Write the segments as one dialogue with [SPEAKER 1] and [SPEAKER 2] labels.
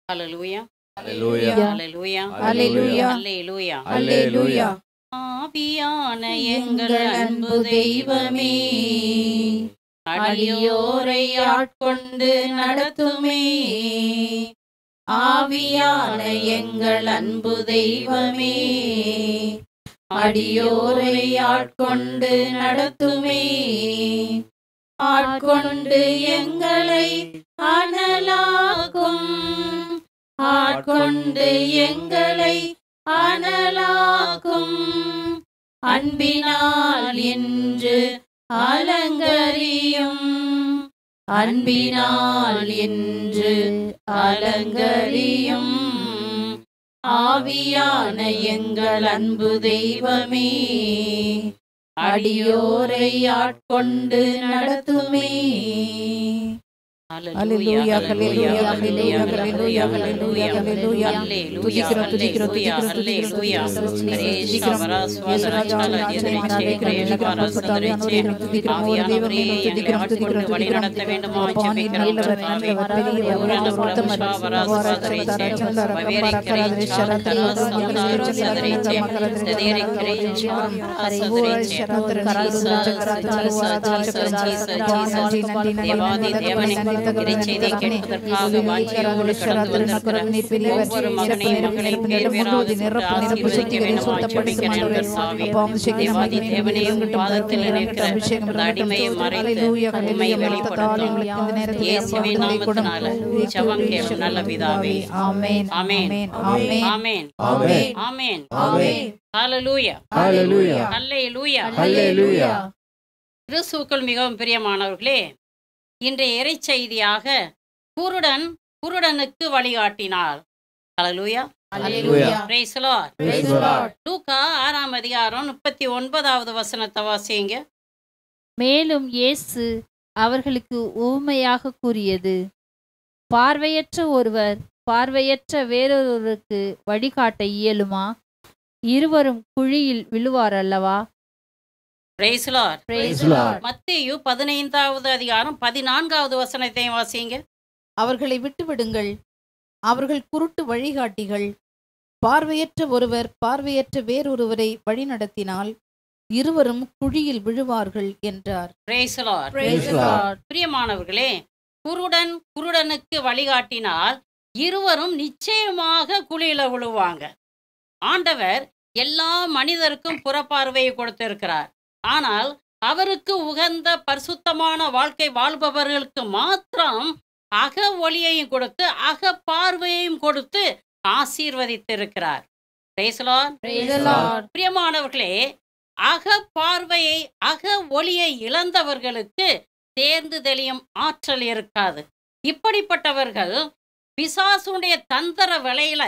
[SPEAKER 1] ஹalleluya
[SPEAKER 2] Hallelujah.
[SPEAKER 1] ஹalleluya
[SPEAKER 2] Hallelujah.
[SPEAKER 1] ஹalleluya
[SPEAKER 2] Hallelujah.
[SPEAKER 1] ஆவியான எங்கள் அன்பு தெய்வமே, அடியோரை ஆட்கொண்டு நடத்துமே. ஆவியான எங்கள் அன்பு தெய்வமே, அடியோரை ஆட்கொண்டு நடத்துமே. ஆட்கொண்டு எங்களை அனலாக்கும், ஆட்கொண்டு எங்களை அனலாக்கும். அன்பினால் என்று அலங்கரியும், அன்பினால் என்று அலங்கரியும். ஆவியான எங்கள் அன்பு தெய்வமே, அடியோரை ஆட்கொண்டு நடத்துமே.
[SPEAKER 2] Hallelujah, hallelujah, hallelujah, hallelujah, hallelujah, hallelujah. துதிக்கிறோம், துதிக்கிறோம், துதிக்கிறோம், துதிக்கிறோம்,
[SPEAKER 1] இறைச்செய்தியை கேட்பதற்காக வாஞ்சியோடு கடந்து வந்திருக்கிற ஒவ்வொரு மகனையும் மகளையும் பேர் பேராக ஆசீர்வதிக்க வேண்டும். ஜெபிக்கிறேன் கர்த்தாவே. தேவாதி தேவனையும் பாதத்தில் நிற்கிற அந்த அடிமையை மறைத்து உம்மை வெளிப்படுத்தும் இயேசுவின் நாமத்தினால ஜெபம் கேளும் நல்ல பிதாவே. ஆமென் ஆமென் ஆமென் ஆமென் ஆமென். ஹalleluya
[SPEAKER 2] Hallelujah.
[SPEAKER 1] ஹalleluya
[SPEAKER 2] Hallelujah.
[SPEAKER 1] கிறிஸ்துவுக்குள் மிகவும் பிரியமானவர்களே, இன்றைய இறைச்செய்தியாக குருடனுக்கு வழிகாட்டினார். ஹalleluya
[SPEAKER 2] Hallelujah.
[SPEAKER 1] praise the Lord.
[SPEAKER 2] Praise the Lord.
[SPEAKER 1] லூக்கா 6ஆம் அதிகாரம் 39வது வசனத்தை வாசிங்க.
[SPEAKER 3] மேலும் இயேசு அவர்களுக்கு உவமையாக கூறியது, பார்வையற்ற ஒருவர் பார்வையற்ற வேறொருவருக்கு வழிகாட்ட இயலுமா? இருவரும் குழியில் விழுவார் அல்லவா?
[SPEAKER 1] praise the Lord.
[SPEAKER 2] Praise the Lord.
[SPEAKER 1] மத்தேயு 15வது அதிகாரம் 14வது வசனத்தை வாசிங்க.
[SPEAKER 4] அவர்களை விட்டுவிடுங்கள், அவர்கள் குருட்டு வழிகாட்டிகள். பார்வையற்ற ஒருவர் பார்வையற்ற வேறொருவரை வழிநடத்தினால் இருவரும் குழியில் விழுவார்கள் என்றார்.
[SPEAKER 1] praise the Lord.
[SPEAKER 2] Praise the Lord.
[SPEAKER 1] பிரியமானவர்களே, குருடனுக்கு வழிகாட்டினால் இருவரும் நிச்சயமாக குழியில விழுவாங்க. ஆண்டவர் எல்லா மனிதருக்கும் புறப்பார்வையை கொடுத்திருக்கிறார். ஆனால் அவருக்கு உகந்த பரிசுத்தமான வாழ்க்கை வாழ்பவர்களுக்கு மாத்திரம் அக ஒளியையும் கொடுத்து அக பார்வையையும் கொடுத்து ஆசீர்வதித்திருக்கிறார். praise the Lord.
[SPEAKER 3] Praise the Lord.
[SPEAKER 1] பிரியமானவர்களே, அக பார்வையை அக ஒளியை இழந்தவர்களுக்கு தேர்ந்து தெளியும் ஆற்றல் இருக்காது. இப்படிப்பட்டவர்கள் பிசாசுடைய தந்திர வலையில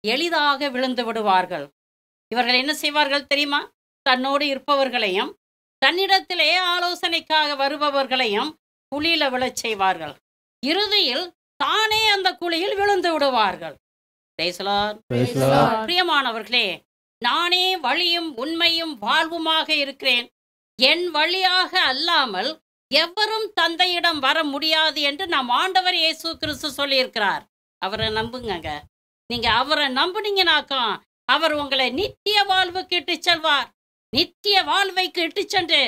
[SPEAKER 1] எளிதாக விழுந்து விடுவார்கள். இவர்கள் என்ன செய்வார்கள் தெரியுமா? தன்னோடு இருப்பவர்களையும் தன்னிடத்திலே ஆலோசனைக்காக வருபவர்களையும் குழியில விழச் செய்வார்கள். இறுதியில் தானே அந்த குழியில் விழுந்து விடுவார்கள். praise the Lord.
[SPEAKER 2] Praise the Lord.
[SPEAKER 1] பிரியமானவர்களே, நானே வழியும் உண்மையும் வாழ்வுமாக இருக்கிறேன், என் வழியாக அல்லாமல் எவரும் தந்தையிடம் வர முடியாது என்று நம் ஆண்டவர் இயேசு கிறிஸ்து சொல்லியிருக்கிறார். அவரை நம்புங்க. நீங்க அவரை நம்புனீங்கனாக்கா அவர் உங்களை நித்திய வாழ்வுக்கு இட்டு செல்வார். நித்திய வாழ்வைக்கு இட்டு சென்று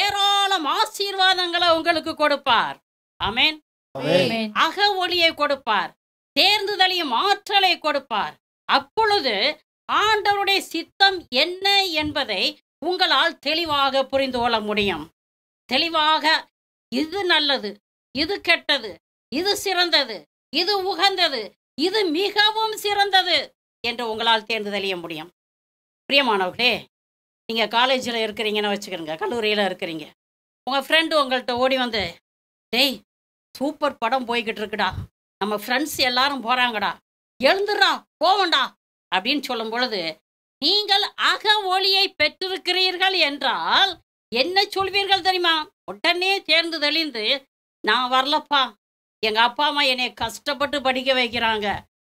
[SPEAKER 1] ஏராளம் ஆசீர்வாதங்களை உங்களுக்கு கொடுப்பார். ஆமென்.
[SPEAKER 2] Amen.
[SPEAKER 1] அக ஒளியை கொடுப்பார், தேர்ந்துதலியும் ஆற்றலை கொடுப்பார். அப்பொழுது ஆண்டவருடைய சித்தம் என்ன என்பதை உங்களால் தெளிவாக புரிந்து கொள்ள முடியும். தெளிவாக இது நல்லது, இது கெட்டது, இது சிறந்தது, இது உகந்தது, இது மிகவும் சிறந்தது என்று உங்களால் தேர்ந்து தெளிய முடியும். பிரியமானவர்களே, நீங்கள் காலேஜில் இருக்கிறீங்கன்னு வச்சுக்கிறீங்க, கல்லூரியில் இருக்கிறீங்க. உங்கள் ஃப்ரெண்டு உங்கள்கிட்ட ஓடி வந்து, டேய் சூப்பர் படம் போய்கிட்டு இருக்குடா, நம்ம ஃப்ரெண்ட்ஸ் எல்லாரும் போகிறாங்கடா, எழுந்துடுறா போவண்டா அப்படின்னு சொல்லும் பொழுது நீங்கள் அக ஒளியை பெற்றிருக்கிறீர்கள் என்றால் என்ன சொல்வீர்கள் தெரியுமா? உடனே தேர்ந்து தெளிந்து, நான் வரலப்பா, எங்கள் அப்பா அம்மா என்னை கஷ்டப்பட்டு படிக்க வைக்கிறாங்க,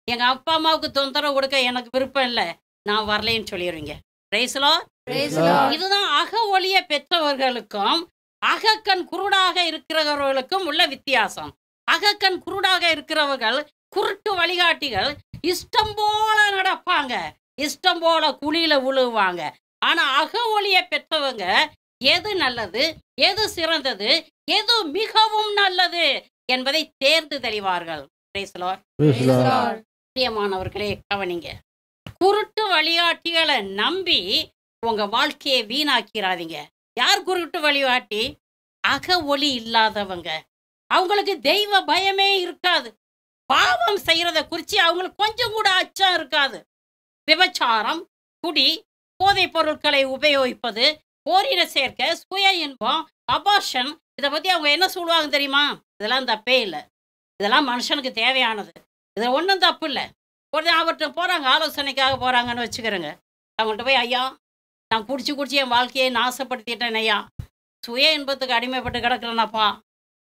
[SPEAKER 1] எங்கள் அப்பா அம்மாவுக்கு தொந்தரவு கொடுக்க எனக்கு விருப்பம் இல்லை, நான் வரலேன்னு சொல்லிடுவீங்க. praise the Lord.
[SPEAKER 2] Praise the Lord.
[SPEAKER 1] இதுதான் அக ஒளியை பெற்றவர்களுக்கும் அகக்கண் குருடாக இருக்கிறவர்களுக்கும் உள்ள வித்தியாசம். அகக்கண் குருடாக இருக்கிறவர்கள் குருட்டு வழிகாட்டிகள் இஷ்டம் போல நடப்பாங்க, இஷ்டம் போல குழியில விழுவாங்க. ஆனா அக ஒளியை பெற்றவங்க எது நல்லது, எது சிறந்தது, எது மிகவும் நல்லது என்பதை தேர்ந்து தெளிவார்கள். Praise the Lord. பிரியமானவர்களே, கவனிங்க. குருட்டு வழிகாட்டிகளை நம்பி உங்க வாழ்க்கையை வீணாக்கிறாதீங்க. யார் குருட்டு வழிகாட்டி? அக ஒளி இல்லாதவங்க. அவங்களுக்கு தெய்வ பயமே இருக்காது. பாவம் செய்யறத குறித்து அவங்களுக்கு கொஞ்சம் கூட அச்சம் இருக்காது. விபச்சாரம், குடி, போதைப் பொருட்களை உபயோகிப்பது, ஓரின சேர்க்கை, சுய இன்பம், அபார்ஷன், இதை பத்தி அவங்க என்ன சொல்லுவாங்க தெரியுமா? இதெல்லாம் தப்பே இல்லை, இதெல்லாம் மனுஷனுக்கு தேவையானது, இதில் ஒன்றும் தப்பு இல்லை. உடனே அவர்கிட்ட போகிறாங்க, ஆலோசனைக்காக போகிறாங்கன்னு வச்சுக்கிறேங்க. அவங்கள்ட்ட போய், ஐயா நான் குடிச்சு என் வாழ்க்கையை நாசப்படுத்திட்டேன் ஐயா, சுய இன்பத்துக்கு அடிமைப்பட்டு கிடக்குறேனாப்பா,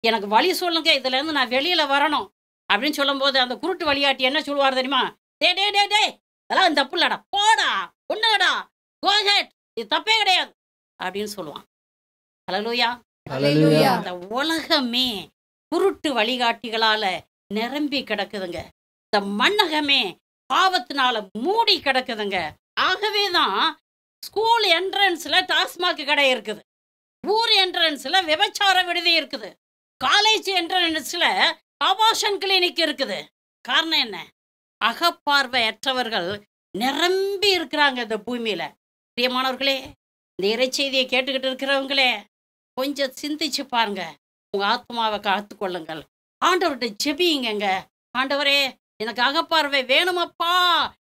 [SPEAKER 1] எனக்கு வழி சொல்லுங்க, இதுலேருந்து நான் வெளியில் வரணும் அப்படின்னு சொல்லும்போது அந்த குருட்டு வழிகாட்டி என்ன சொல்லுவார் தெரியுமா? டே டே டே டே அதெல்லாம் தப்பு இல்லடா, போடா, ஒன்றுடா, கோ ஹெட், இது தப்பே கிடையாது அப்படின்னு சொல்லுவான். ஹல்லேலூயா. இந்த உலகமே குருட்டு வழிகாட்டிகளால நிரம்பி கிடக்குதுங்க. இந்த மண்ணகமே பாவத்தினால மூடி கிடக்குதுங்க. ஆகவே தான் ஸ்கூல் என்ட்ரன்ஸ்ல டாஸ்மாக் கடை இருக்குது, ஊர் என்ட்ரன்ஸ்ல விபச்சார விடுதி இருக்குது, காலேஜ் என்ட்ரன்ஸ்ல அபார்ஷன் கிளினிக் இருக்குது. காரணம் என்ன? அகப்பார்வையற்றவர்கள் நிரம்பி இருக்கிறாங்க இந்த பூமியில. பிரியமானவர்களே, இந்த இறைச்செய்தியை கேட்டுக்கிட்டு இருக்கிறவங்களே, கொஞ்சம் சிந்திச்சு பாருங்க, உங்க ஆத்மாவை காத்துக்கொள்ளுங்கள். ஆண்டவர்கிட்ட ஜெபியுங்க. ஆண்டவரே எனக்கு அகப்பார்வை வேணுமப்பா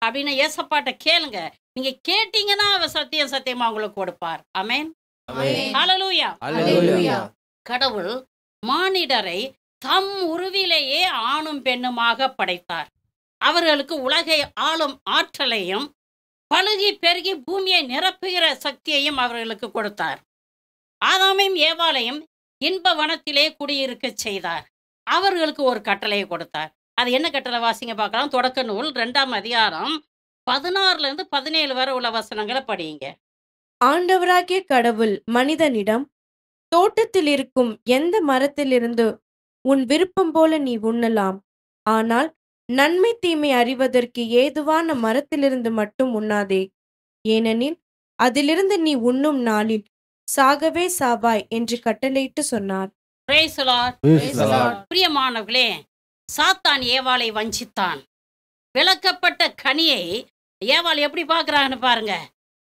[SPEAKER 1] அப்படின்னு ஏசப்பாட்ட கேளுங்க. நீங்க கேட்டீங்கன்னா அவர் சத்தியமா உங்களுக்கு கொடுப்பார். ஆமென். ஹல்லேலூயா. கடவுள் மானிடரை தம் உருவிலேயே ஆணும் பெண்ணுமாக படைத்தார். அவர்களுக்கு உலகை ஆளும் ஆற்றலையும் பழுகி பெருகி பூமியை நிரப்புகிற சக்தியையும் அவர்களுக்கு கொடுத்தார். ஆதாமையும் ஏவாளையும் இன்ப வனத்திலே குடியிருக்க செய்தார். அவர்களுக்கு ஒரு கட்டளையை கொடுத்தார். அது என்ன கட்டளை? வாசிங்க பார்க்கலாம். தொடக்க நூல் 2ஆம் அதிகாரம் 16-17 வரை உள்ள வசனங்களை படியுங்க.
[SPEAKER 5] ஆண்டவராகிய கடவுள் மனிதனிடம், தோட்டத்தில் இருக்கும் எந்த மரத்திலிருந்து உன் விருப்பம் போல நீ உண்ணலாம், ஆனால் நன்மை தீமை அறிவதற்கு ஏதுவான மரத்திலிருந்து மட்டும் உண்ணாதே, ஏனெனில் அதிலிருந்து நீ உண்ணும் நாளில் சாகவே சாவாய் என்று கட்டளையிட்டு சொன்னார்.
[SPEAKER 1] Praise the Lord. பிரியமானவர்களே, சாத்தான் ஏவாளை வஞ்சித்தான். விளக்கப்பட்ட கனியை ஏவாள் எப்படி பார்க்கறான்னு பாருங்க.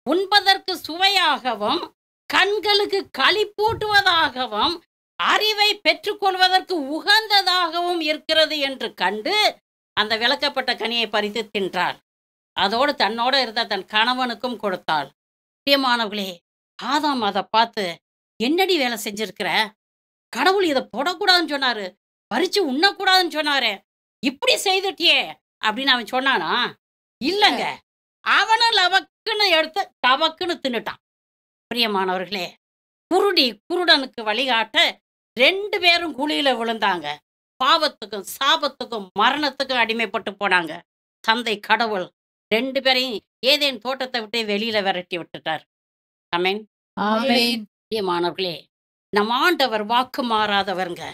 [SPEAKER 1] உண்பதற்கு சுவையாகவும் கண்களுக்கு களிப்பூட்டுவதாகவும் அறிவை பெற்றுக்கொள்வதற்கு உகந்ததாகவும் இருக்கிறது என்று கண்டு அந்த விளக்கப்பட்ட கனியை பறித்து தின்றாள். அதோடு தன்னோட இருந்த தன் கணவனுக்கும் கொடுத்தாள். பிரியமானவர்களே, ஆதாம் அதை பார்த்து, என்னடி வேலை செஞ்சிருக்கிற, கடவுள் இதை போடக்கூடாதுன்னு சொன்னாரு, பறிச்சு உண்ணக்கூடாதுன்னு சொன்னாரு, இப்படி செய்துட்டியே அப்படின்னு அவன் சொன்னானா? இல்லைங்க, அவனும் லவக்குன்னு எடுத்து டவக்குன்னு தின்னுட்டான். பிரியமானவர்களே, குருடனுக்கு வழிகாட்ட 2 பேரும் குழியில விழுந்தாங்க. பாவத்துக்கும் சாபத்துக்கும் மரணத்துக்கும் அடிமைப்பட்டு போனாங்க. தந்தை கடவுள் 2 பேரையும் ஏதேன் தோட்டத்தை விட்டு வெளியில விரட்டி விட்டுட்டார். ஆமென். பிரியமானவர்களே, நம் ஆண்டவர் வாக்கு மாறாதவருங்க.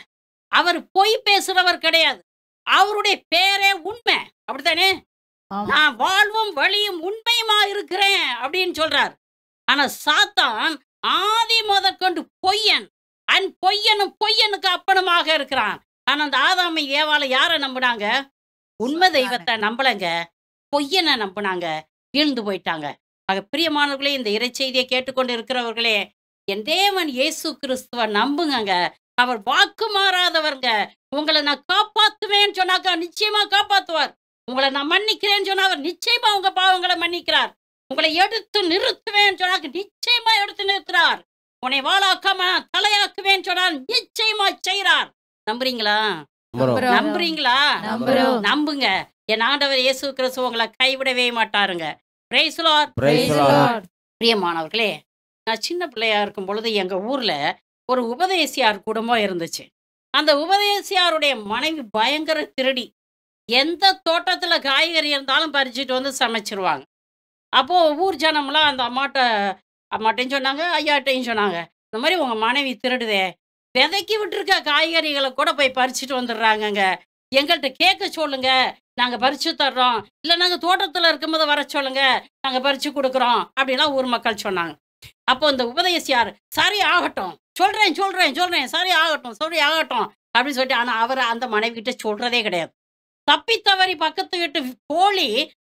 [SPEAKER 1] அவர் பொய் பேசுறவர் கிடையாது. அவருடைய பேரே உண்மை, அப்படித்தானே? நான் வாழ்வும் வழியும் உண்மையுமா இருக்கிறேன் அப்படின்னு சொல்றார். ஆனா சாத்தான் ஆதி முதற்கொண்டு பொய்யன், பொய்யனுக்கு அப்பனுமாக இருக்கிறான். ஆனா அந்த ஆதாமை ஏவாளை யாரை நம்பினாங்க? உண்மை தெய்வத்தை நம்பலங்க, பொய்யனை நம்பினாங்க, வீழ்ந்து போயிட்டாங்க. ஆக பிரியமானவர்களே, இந்த இறைச்செய்தியை கேட்டுக்கொண்டு இருக்கிறவர்களே, என் தேவன் இயேசு கிறிஸ்துவ நம்புங்க. அவர் வாக்கு மாறாதவர்ங்க. உங்களை நான் காப்பாத்துவேன்னு சொன்னாக்கா நிச்சயமா காப்பாத்துவார். உங்களை நான் மன்னிக்கிறேன்னு சொன்னா அவர் நிச்சயமா உங்க பாவங்களை மன்னிக்கிறார். உங்களை எடுத்து நிறுத்துவேன்னு சொன்னாக்க நிச்சயமா எடுத்து நிறுத்துறார். உன்னை வாழாக்காம தலையாக்குவேன்னு சொன்னால் நிச்சயமா செய்றார். நம்புறீங்களா? நம்புங்க. என் ஆண்டவர் இயேசு கிறிஸ்து உங்களை கைவிடவே மாட்டாருங்க. Praise the Lord. பிரியமானவர்களே, நான் சின்ன பிள்ளையா இருக்கும் பொழுது எங்க ஊர்ல ஒரு உபதேசியார் குடும்பம் இருந்துச்சு. அந்த உபதேசியாருடைய மனைவி பயங்கர திருடி. எந்த தோட்டத்துல காய்கறி இருந்தாலும் பறிச்சுட்டு வந்து சமைச்சிருவாங்க. அப்போ ஊர் ஜனம்லாம் அந்த அம்மாட்டையும் சொன்னாங்க, ஐயாட்டையும் சொன்னாங்க, இந்த மாதிரி உங்க மனைவி திருடுதே, விதைக்கி விட்டுருக்க காய்கறிகளை கூட போய் பறிச்சுட்டு வந்துடுறாங்கங்க, எங்கள்கிட்ட கேட்க சொல்லுங்க, நாங்க பறிச்சு தர்றோம். இல்ல நாங்க தோட்டத்துல இருக்கும்போது வர சொல்லுங்க, நாங்க பறிச்சு குடுக்குறோம் அப்படிலாம் ஊர் மக்கள் சொன்னாங்க. அப்போ இந்த உபதேசியார் சரி ஆகட்டும், சொல்றேன் சொல்றேன் சொல்றேன், சரி ஆகட்டும் சரி ஆகட்டும் அப்படின்னு சொல்லிட்டு, ஆனா அவர் அந்த மனைவி கிட்ட சொல்றதே கிடையாது. தப்பி தவறி பக்கத்து வீட்டு கோழி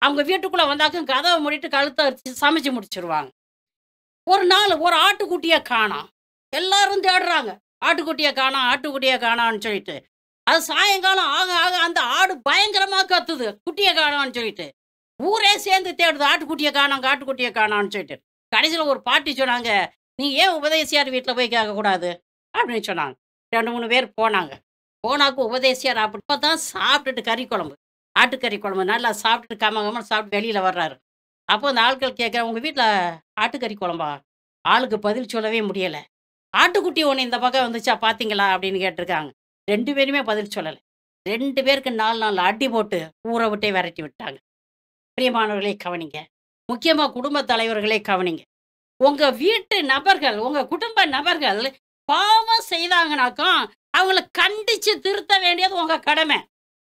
[SPEAKER 1] அவங்க வீட்டுக்குள்ள வந்தாக்கும் கதவை மூடிட்டு கழுத்தை அறுத்து சமைச்சு முடிச்சிருவாங்க. ஒரு நாள் ஒரு ஆட்டுக்குட்டியை காணோம். எல்லாரும் தேடுறாங்க, ஆட்டுக்குட்டியை காணோம் ஆட்டுக்குட்டியை காணோம்னு சொல்லிட்டு. அது சாயங்காலம் ஆக ஆக அந்த ஆடு பயங்கரமா கத்துது, குட்டியை காணோம்னு சொல்லிட்டு. ஊரே சேர்ந்து தேடுது, ஆட்டுக்குட்டியை காணோம் ஆட்டுக்குட்டியை காணோம்னு சொல்லிட்டு. கடைசியில ஒரு பாட்டி சொன்னாங்க, நீ ஏன் உபதேசியார் வீட்டில் போய் கேட்கக்கூடாது அப்படின்னு சொன்னாங்க. 2-3 பேர் போனாங்க. போனாக்க உபதேசியார் அப்பதான் சாப்பிட்டுட்டு கறி குழம்பு, ஆட்டுக்கறி குழம்பு நல்லா சாப்பிட்டுட்டு கம சாப்பிட்டு வெளியில வர்றாரு. அப்போ அந்த ஆட்கள் கேட்குற, உங்க வீட்டில் ஆட்டுக்கறி குழம்பா? ஆளுக்கு பதில் சொல்லவே முடியல. ஆட்டுக்குட்டி ஒன்று இந்த பக்கம் வந்துச்சா பார்த்தீங்களா அப்படின்னு கேட்டிருக்காங்க. 2 பேருமே பதில் சொல்லலை. 2 பேருக்கு 4 நாள் அடி போட்டு ஊரை விட்டே விரட்டி விட்டாங்க. பிரியமானவர்களே கவனிங்க, முக்கியமா குடும்ப தலைவர்களே கவனிங்க. உங்க வீட்டு நபர்கள், உங்க குடும்ப நபர்கள் பாவம் செய்தாங்கனாக்கா அவங்கள கண்டிச்சு திருத்த வேண்டியது உங்க கடமை.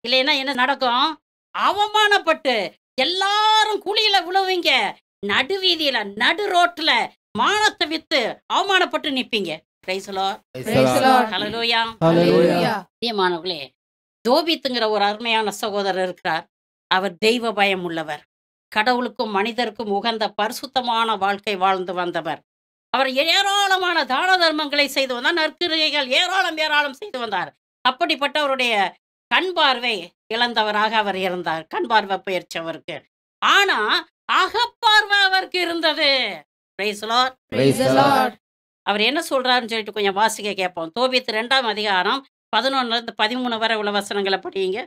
[SPEAKER 1] இல்லைன்னா என்ன நடக்கும்? அவமானப்பட்டு எல்லாரும் குழியில விழுவீங்க. நடுவீதியில நடு ரோட்ல மானத்தை வித்து அவமானப்பட்டு நிப்பீங்க. Price the Lord.
[SPEAKER 4] Praise the Lord.
[SPEAKER 1] Hallelujah.
[SPEAKER 4] Hallelujah.
[SPEAKER 1] பிரியமானவர்களே, தோபித்துங்கிற ஒரு அருமையான சகோதரர் இருக்கிறார். அவர் தெய்வ பயம் உள்ளவர். கடவுளுக்கும் மனிதருக்கும் உகந்த பரிசுத்தமான வாழ்க்கை வாழ்ந்து வந்தவர். அவர் ஏராளமான தான தர்மங்களை செய்து வந்தார், நற்கிரியைகள் ஏராளம் செய்து வந்தார். அப்படிப்பட்டவருடைய கண் பார்வை இழந்தவராக அவர் இருந்தார், கண் பார்வை போயிருச்சு அவருக்கு. ஆனா அகப்பார்வை அவருக்கு இருந்தது. Praise the Lord.
[SPEAKER 4] Praise the Lord.
[SPEAKER 1] அவர் என்ன சொல்றாருன்னு சொல்லிட்டு கொஞ்சம் வாசிக்க கேட்போம். தோபித் 2ஆம் அதிகாரம் 11-13 வரை உள்ள வசனங்களை படியுங்க.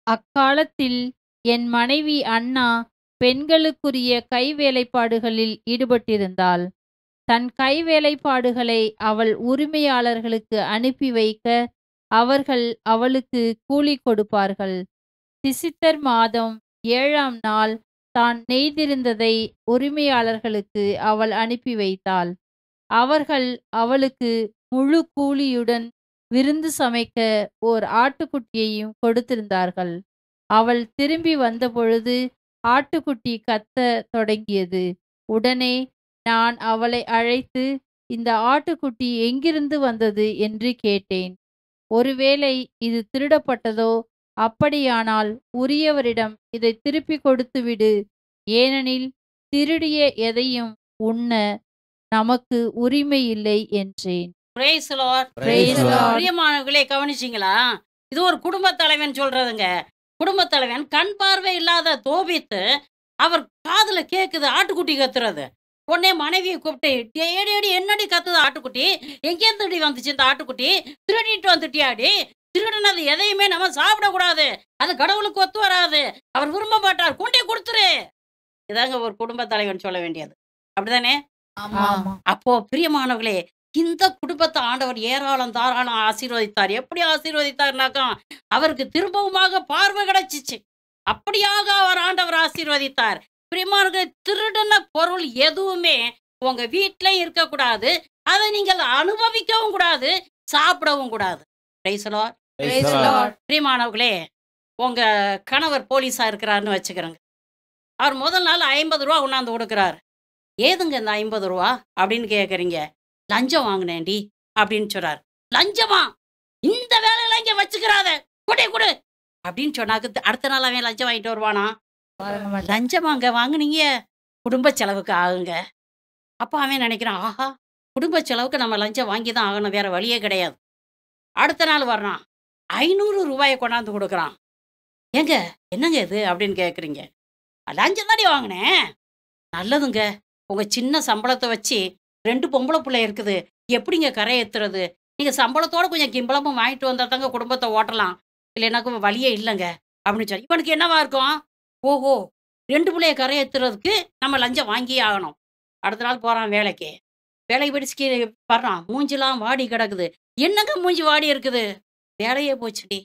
[SPEAKER 3] அக்காலத்தில் என் மனைவி அன்னா பெண்களுக்குரிய கைவேலைப்பாடுகளில் ஈடுபட்டிருந்தாள். தன் கைவேலைப்பாடுகளை அவள் உரிமையாளர்களுக்கு அனுப்பி வைக்க அவர்கள் அவளுக்கு கூலி கொடுப்பார்கள். திசித்தர் மாதம் 7ஆம் நாள் தான் நெய்திருந்ததை உரிமையாளர்களுக்கு அவள் அனுப்பி வைத்தாள். அவர்கள் அவளுக்கு முழு கூலியுடன் விருந்து சமைக்க ஓர் ஆட்டுக்குட்டியையும் கொடுத்திருந்தார்கள். அவள் திரும்பி வந்தபொழுது ஆட்டுக்குட்டி கத்தத் தொடங்கியது. உடனே நான் அவளை அழைத்து, இந்த ஆட்டுக்குட்டி எங்கிருந்து வந்தது என்று கேட்டேன். ஒருவேளை இது திருடப்பட்டதோ? அப்படியானால் உரியவரிடம் இதை திருப்பி கொடுத்துவிடு, ஏனெனில் திருடிய எதையும் உண்ண நமக்கு உரிமை இல்லை என்றேன்.
[SPEAKER 1] Praise the Lord.
[SPEAKER 4] Praise the Lord.
[SPEAKER 1] பிரியமானவர்களே கவனிச்சிங்களா? இது ஒரு குடும்ப தலைவன் சொல்றதுங்க. குடும்ப தலைவன் கண் பார்வை இல்லாத தோபித்து, அவர் காதுல கேக்குது ஆட்டுக்குட்டி கத்துறது. உடனே மனைவியை கூப்பிட்டு, "டேடி அடி என்னடி கத்துது ஆட்டுக்குட்டி? எங்கேருந்துடி வந்துச்சு இந்த ஆட்டுக்குட்டி? திருடிட்டு வந்துட்டியாடி? திருடினது எதையுமே நம்ம சாப்பிடக்கூடாது, அது கடவுளுக்கு ஒத்து வராது, அவர் விரும்ப மாட்டார், கொண்டே கொடுத்துரு." இதாங்க ஒரு குடும்ப தலைவன் சொல்ல வேண்டியது. அப்படிதானே?
[SPEAKER 4] ஆமா.
[SPEAKER 1] அப்போ பிரியமானவர்களே, இந்த குடும்பத்தை ஆண்டவர் ஏராளம் தாராளம் ஆசீர்வதித்தார். எப்படி ஆசீர்வதித்தார்னாக்கா, அவருக்கு திரும்பவுமாக பார்வை கிடைச்சிச்சு. அப்படியாக அவர் ஆண்டவர் ஆசீர்வதித்தார். பிரியமானவர்களே, திருடின பொருள் எதுவுமே உங்க வீட்டிலே இருக்கக்கூடாது, அதை நீங்கள் அனுபவிக்கவும் கூடாது, சாப்பிடவும் கூடாது. Praise the Lord.
[SPEAKER 4] Praise the Lord.
[SPEAKER 1] பிரியமானவர்களே, உங்க கணவர் போலீஸா இருக்கிறாருன்னு வச்சுக்கிறோங்க. அவர் முதல் நாள் 50 ரூபா கொண்டாந்து கொடுக்குறாரு. ஏதுங்க இந்த 50 ரூபா அப்படின்னு கேட்குறீங்க. லஞ்சம் வாங்கினேன்டி அப்படின்னு சொல்றாரு. லஞ்சமா? இந்த வேலையில இங்க வச்சுக்கிறாத, கொடே கொடு அப்படின்னு சொன்னாக்கு அடுத்த நாள் அவன் லஞ்சம் வாங்கிட்டு வருவானா? லஞ்சம் அங்க வாங்குனீங்க, குடும்ப செலவுக்கு ஆகுங்க. அப்போ அவன் நினைக்கிறான், ஆஹா குடும்ப செலவுக்கு நம்ம லஞ்சம் வாங்கி தான் ஆகணும், வேற வழியே கிடையாது. அடுத்த நாள் வர்றான், 500 ரூபாயை கொண்டாந்து கொடுக்குறான். ஏங்க என்னங்க இது அப்படின்னு கேட்குறீங்க. லஞ்சம் தாண்டி வாங்கினேன். நல்லதுங்க, உங்க சின்ன சம்பளத்தை வச்சு 2 பொம்பளை பிள்ளை இருக்குது, எப்படிங்க கரை ஏத்துறது? நீங்க சம்பளத்தோட கொஞ்சம் கிம்பளமும் வாங்கிட்டு வந்தா தாங்க குடும்பத்தை ஓட்டலாம், இல்லைனாக்கும் வழியே இல்லைங்க அப்படின்னு சொல்லி இவனுக்கு என்னவா இருக்கும்? ஓஹோ, 2 பிள்ளைய கரை ஏத்துறதுக்கு நம்ம லஞ்சம் வாங்கியே ஆகணும். அடுத்த நாள் போறான் வேலைக்கு. வேலைக்கு பிடிச்சி வர்றான், மூஞ்சிலாம் வாடி கிடக்குது. என்னங்க மூஞ்சி வாடி இருக்குது? வேலையே போச்சுடி,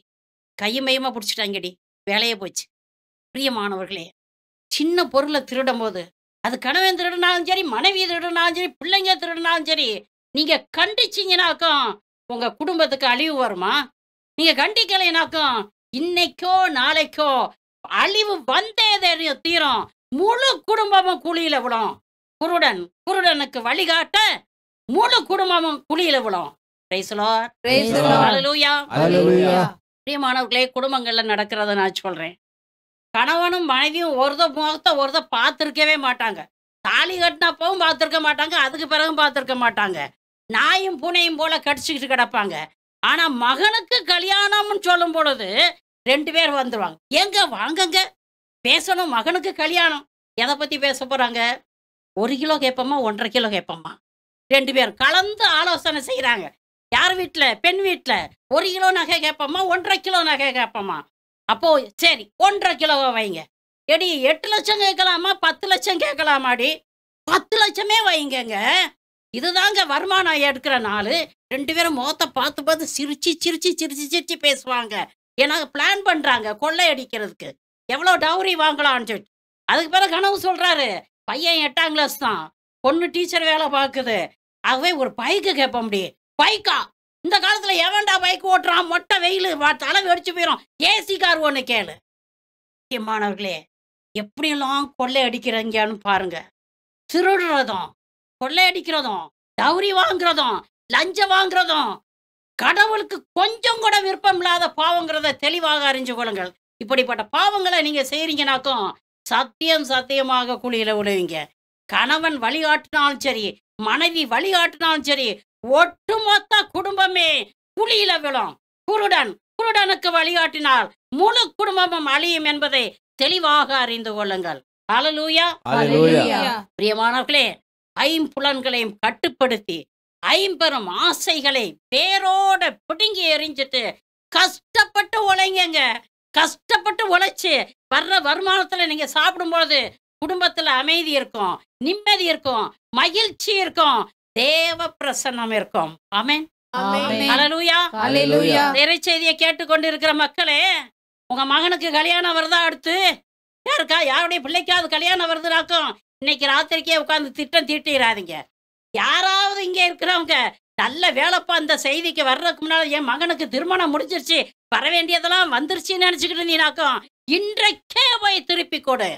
[SPEAKER 1] கையமையமா பிடிச்சிட்டாங்கடி, வேலையே போச்சு. பிரியமானவர்களே, சின்ன பொருளை திருடும் போது, அது கணவன் திருடினாலும் சரி, மனைவி திருடினாலும் சரி, பிள்ளைங்க திருடினாலும் சரி, நீங்க கண்டிச்சிங்கனாக்கும் உங்க குடும்பத்துக்கு அழிவு வருமா? நீங்க கண்டிக்கலைனாக்கும் இன்னைக்கோ நாளைக்கோ அழிவு வந்தே தீரும். முழு குடும்பமும் குழியில விடும். குருடனுக்கு வழிகாட்ட முழு குடும்பமும் குழியில விடும். Praise the Lord.
[SPEAKER 4] Praise the Lord.
[SPEAKER 1] Hallelujah.
[SPEAKER 4] Hallelujah.
[SPEAKER 1] பிரியமானவர்களே, குடும்பங்கள்ல நடக்கிறத நான் சொல்றேன். கணவனும் மனைவியும் ஒருத்த பார்த்திருக்கவே மாட்டாங்க. தாலி கட்டினப்பவும் பார்த்திருக்க மாட்டாங்க, அதுக்கு பிறகும் பார்த்திருக்க மாட்டாங்க. நாயும் பூனையும் போல கடிச்சுக்கிட்டு கிடப்பாங்க. ஆனா மகனுக்கு கல்யாணம்னு சொல்லும் பொழுது 2 பேர் வந்துருவாங்க. எங்க வாங்கங்க பேசணும். மகனுக்கு கல்யாணம் எதை பத்தி பேச போறாங்க? 1 கிலோ கேட்போமா, 1.5 கிலோ கேட்போமா? 2 பேர் கலந்து ஆலோசனை செய்யறாங்க. யார் வீட்டுல? பெண் வீட்டுல. 1 கிலோ நகை கேட்போமா, 1.5 கிலோ நகை கேட்போமா? அப்போ சரி 1.5 கிலோவை வைங்க. எடி 8 லட்சம் கேட்கலாமா, 10 லட்சம் கேட்கலாமாடி? 10 லட்சமே வைங்கங்க. இதுதாங்க வருமானம் எடுக்கிற நாள். 2 பேரும் முகத்தை பார்த்து சிரிச்சு பேசுவாங்க. ஏன்னா பிளான் பண்றாங்க கொள்ளை அடிக்கிறதுக்கு, எவ்வளோ டவுரி வாங்கலாம்னு சொல்லிட்டு. அதுக்கு பிறகு கனவு சொல்றாரு, பையன் 8ஆம் கிளாஸ் தான், பொண்ணு டீச்சர் வேலை பார்க்குது. ஆகவே ஒரு பைக்கு கேட்ப முடியும். பைக்கா? இந்த காலத்துல எவன்டா பைக் ஓட்டுறான்? மொட்டை வெயில் தலை வெடிச்சு போயிடும். ஏசி கார் ஒன்று கேளு. மாணவர்களே, எப்படியெல்லாம் கொள்ளை அடிக்கிறீங்கன்னு பாருங்க. திருடுறதும், கொள்ளை அடிக்கிறதும், டவுரி வாங்குறதும், லஞ்சம் வாங்குறதும் கடவுளுக்கு கொஞ்சம் கூட விருப்பம் இல்லாத பாவங்கிறத தெளிவாக அறிஞ்சு கொள்ளுங்கள். இப்படிப்பட்ட பாவங்களை நீங்க செய்றீங்கனாக்கும் சத்தியமாக குழியில விடுவீங்க. கணவன் வழிகாட்டினாலும் சரி, மனைவி வழிகாட்டினாலும் சரி, ஒட்டுமொத்த குடும்பமே குழியில விழும். குருடனுக்கு வழிகாட்டினால் முழு குடும்பமும் அழியும் என்பதை தெளிவாக அறிந்து கொள்ளுங்கள். ஹல்லேலூயா.
[SPEAKER 4] Hallelujah.
[SPEAKER 1] பிரியமானவர்களே, 5 புலன்களையும் கட்டுப்படுத்தி 50 ஆசைகளை வேரோட பிடுங்கி எறிஞ்சிட்டு கஷ்டப்பட்டு உழைங்க. கஷ்டப்பட்டு உழைச்சு வர்ற வருமானத்துல நீங்க சாப்பிடும்போது குடும்பத்துல அமைதி இருக்கும், நிம்மதி இருக்கும், மகிழ்ச்சி இருக்கும், தேவ பிரசன்னம் இருக்கும். ஆமென்.
[SPEAKER 4] Amen.
[SPEAKER 1] ஹல்லேலூயா.
[SPEAKER 4] Hallelujah.
[SPEAKER 1] இறை செய்தியை கேட்டுக்கொண்டிருக்கிற மக்களே, உங்க மகனுக்கு கல்யாணம் வருதா? அடுத்து யாருடைய பிள்ளைக்காவது கல்யாணம் வருதுனாக்கும் இன்னைக்கு ராத்திரிக்கே உட்காந்து திட்டம் தீட்டிடாதீங்க. யாராவது இங்க இருக்கிறவங்க நல்ல வேலைப்பா, இந்த செய்திக்கு வர்றதுக்கு முன்னால என் மகனுக்கு திருமணம் முடிஞ்சிருச்சு, வர வேண்டியதெல்லாம் வந்துருச்சுன்னு நினைச்சுக்கிட்டு நீனாக்கும் இன்றைக்கே போய் திருப்பி கொடு.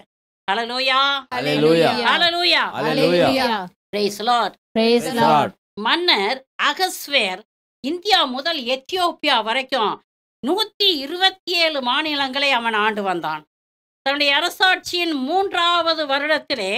[SPEAKER 1] ஹல்லேலூயா.
[SPEAKER 4] Hallelujah.
[SPEAKER 1] Hallelujah.
[SPEAKER 4] Hallelujah.
[SPEAKER 1] Praise the Lord.
[SPEAKER 3] Praise the Lord.
[SPEAKER 1] மன்னர் அகஸ்வேர் இந்தியா முதல் எத்தியோப்பியா வரைக்கும் 127 மாநிலங்களை அவன் ஆண்டு வந்தான். தன்னுடைய அரசாட்சியின் 3வது வருடத்திலே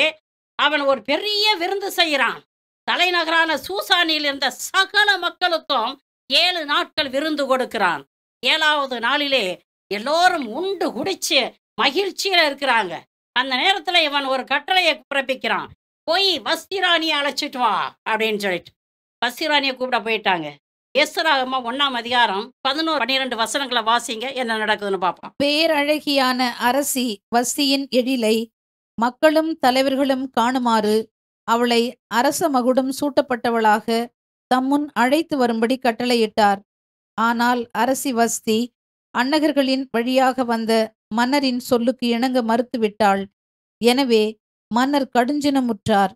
[SPEAKER 1] அவன் ஒரு பெரிய விருந்து செய்கிறான். தலைநகரான சூசானில் இருந்த சகல மக்களுக்கும் 7 நாட்கள் விருந்து கொடுக்கிறான். 7வது நாளிலே எல்லோரும் உண்டு குடிச்சு மகிழ்ச்சியில இருக்கிறாங்க. அந்த நேரத்துல இவன் ஒரு கட்டளையை பிறப்பிக்கிறான். போய் வஸ்திராணியை அழைச்சிட்டு வா அப்படின்னு சொல்லிட்டு வஸ்திராணியை கூப்பிட போயிட்டாங்க. எஸ்ராகமம் 1ஆம் அதிகாரம் 11-12 வசனங்களை வாசிங்க, என்ன நடக்குதுன்னு பார்ப்போம்.
[SPEAKER 2] பேரழகியான அரசி வஸ்தியின் எழிலை மக்களும் தலைவர்களும் காணுமாறு அவளை அரச மகுடம் சூட்டப்பட்டவளாக தம்முன் அழைத்து வரும்படி கட்டளையிட்டார். ஆனால் அரசி வஸ்தி அன்னகர்களின் வழியாக வந்த மன்னரின் சொல்லுக்கு இணங்க மறுத்துவிட்டாள். எனவே மன்னர் கடுஞ்சினமுற்றார்.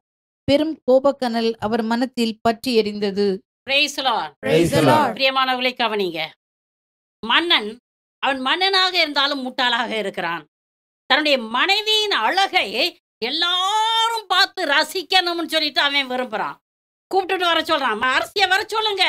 [SPEAKER 2] பெரும் கோபக்கனல் அவர் மனத்தில் பற்றி எரிந்தது.
[SPEAKER 1] Praise the Lord.
[SPEAKER 4] Praise the Lord.
[SPEAKER 1] பிரியமானவர்களை கவனிங்க. அவன் மன்னனாக இருந்தாலும் முட்டாளாக இருக்கிறான். தன்னுடைய மனைவியின் அழகை எல்லாரும் பார்த்து ரசிக்கணும்னு சொல்லிட்டு அவன் விரும்புறான். கூப்பிட்டுட்டு வர சொல்றான், அரசிய வர சொல்லுங்க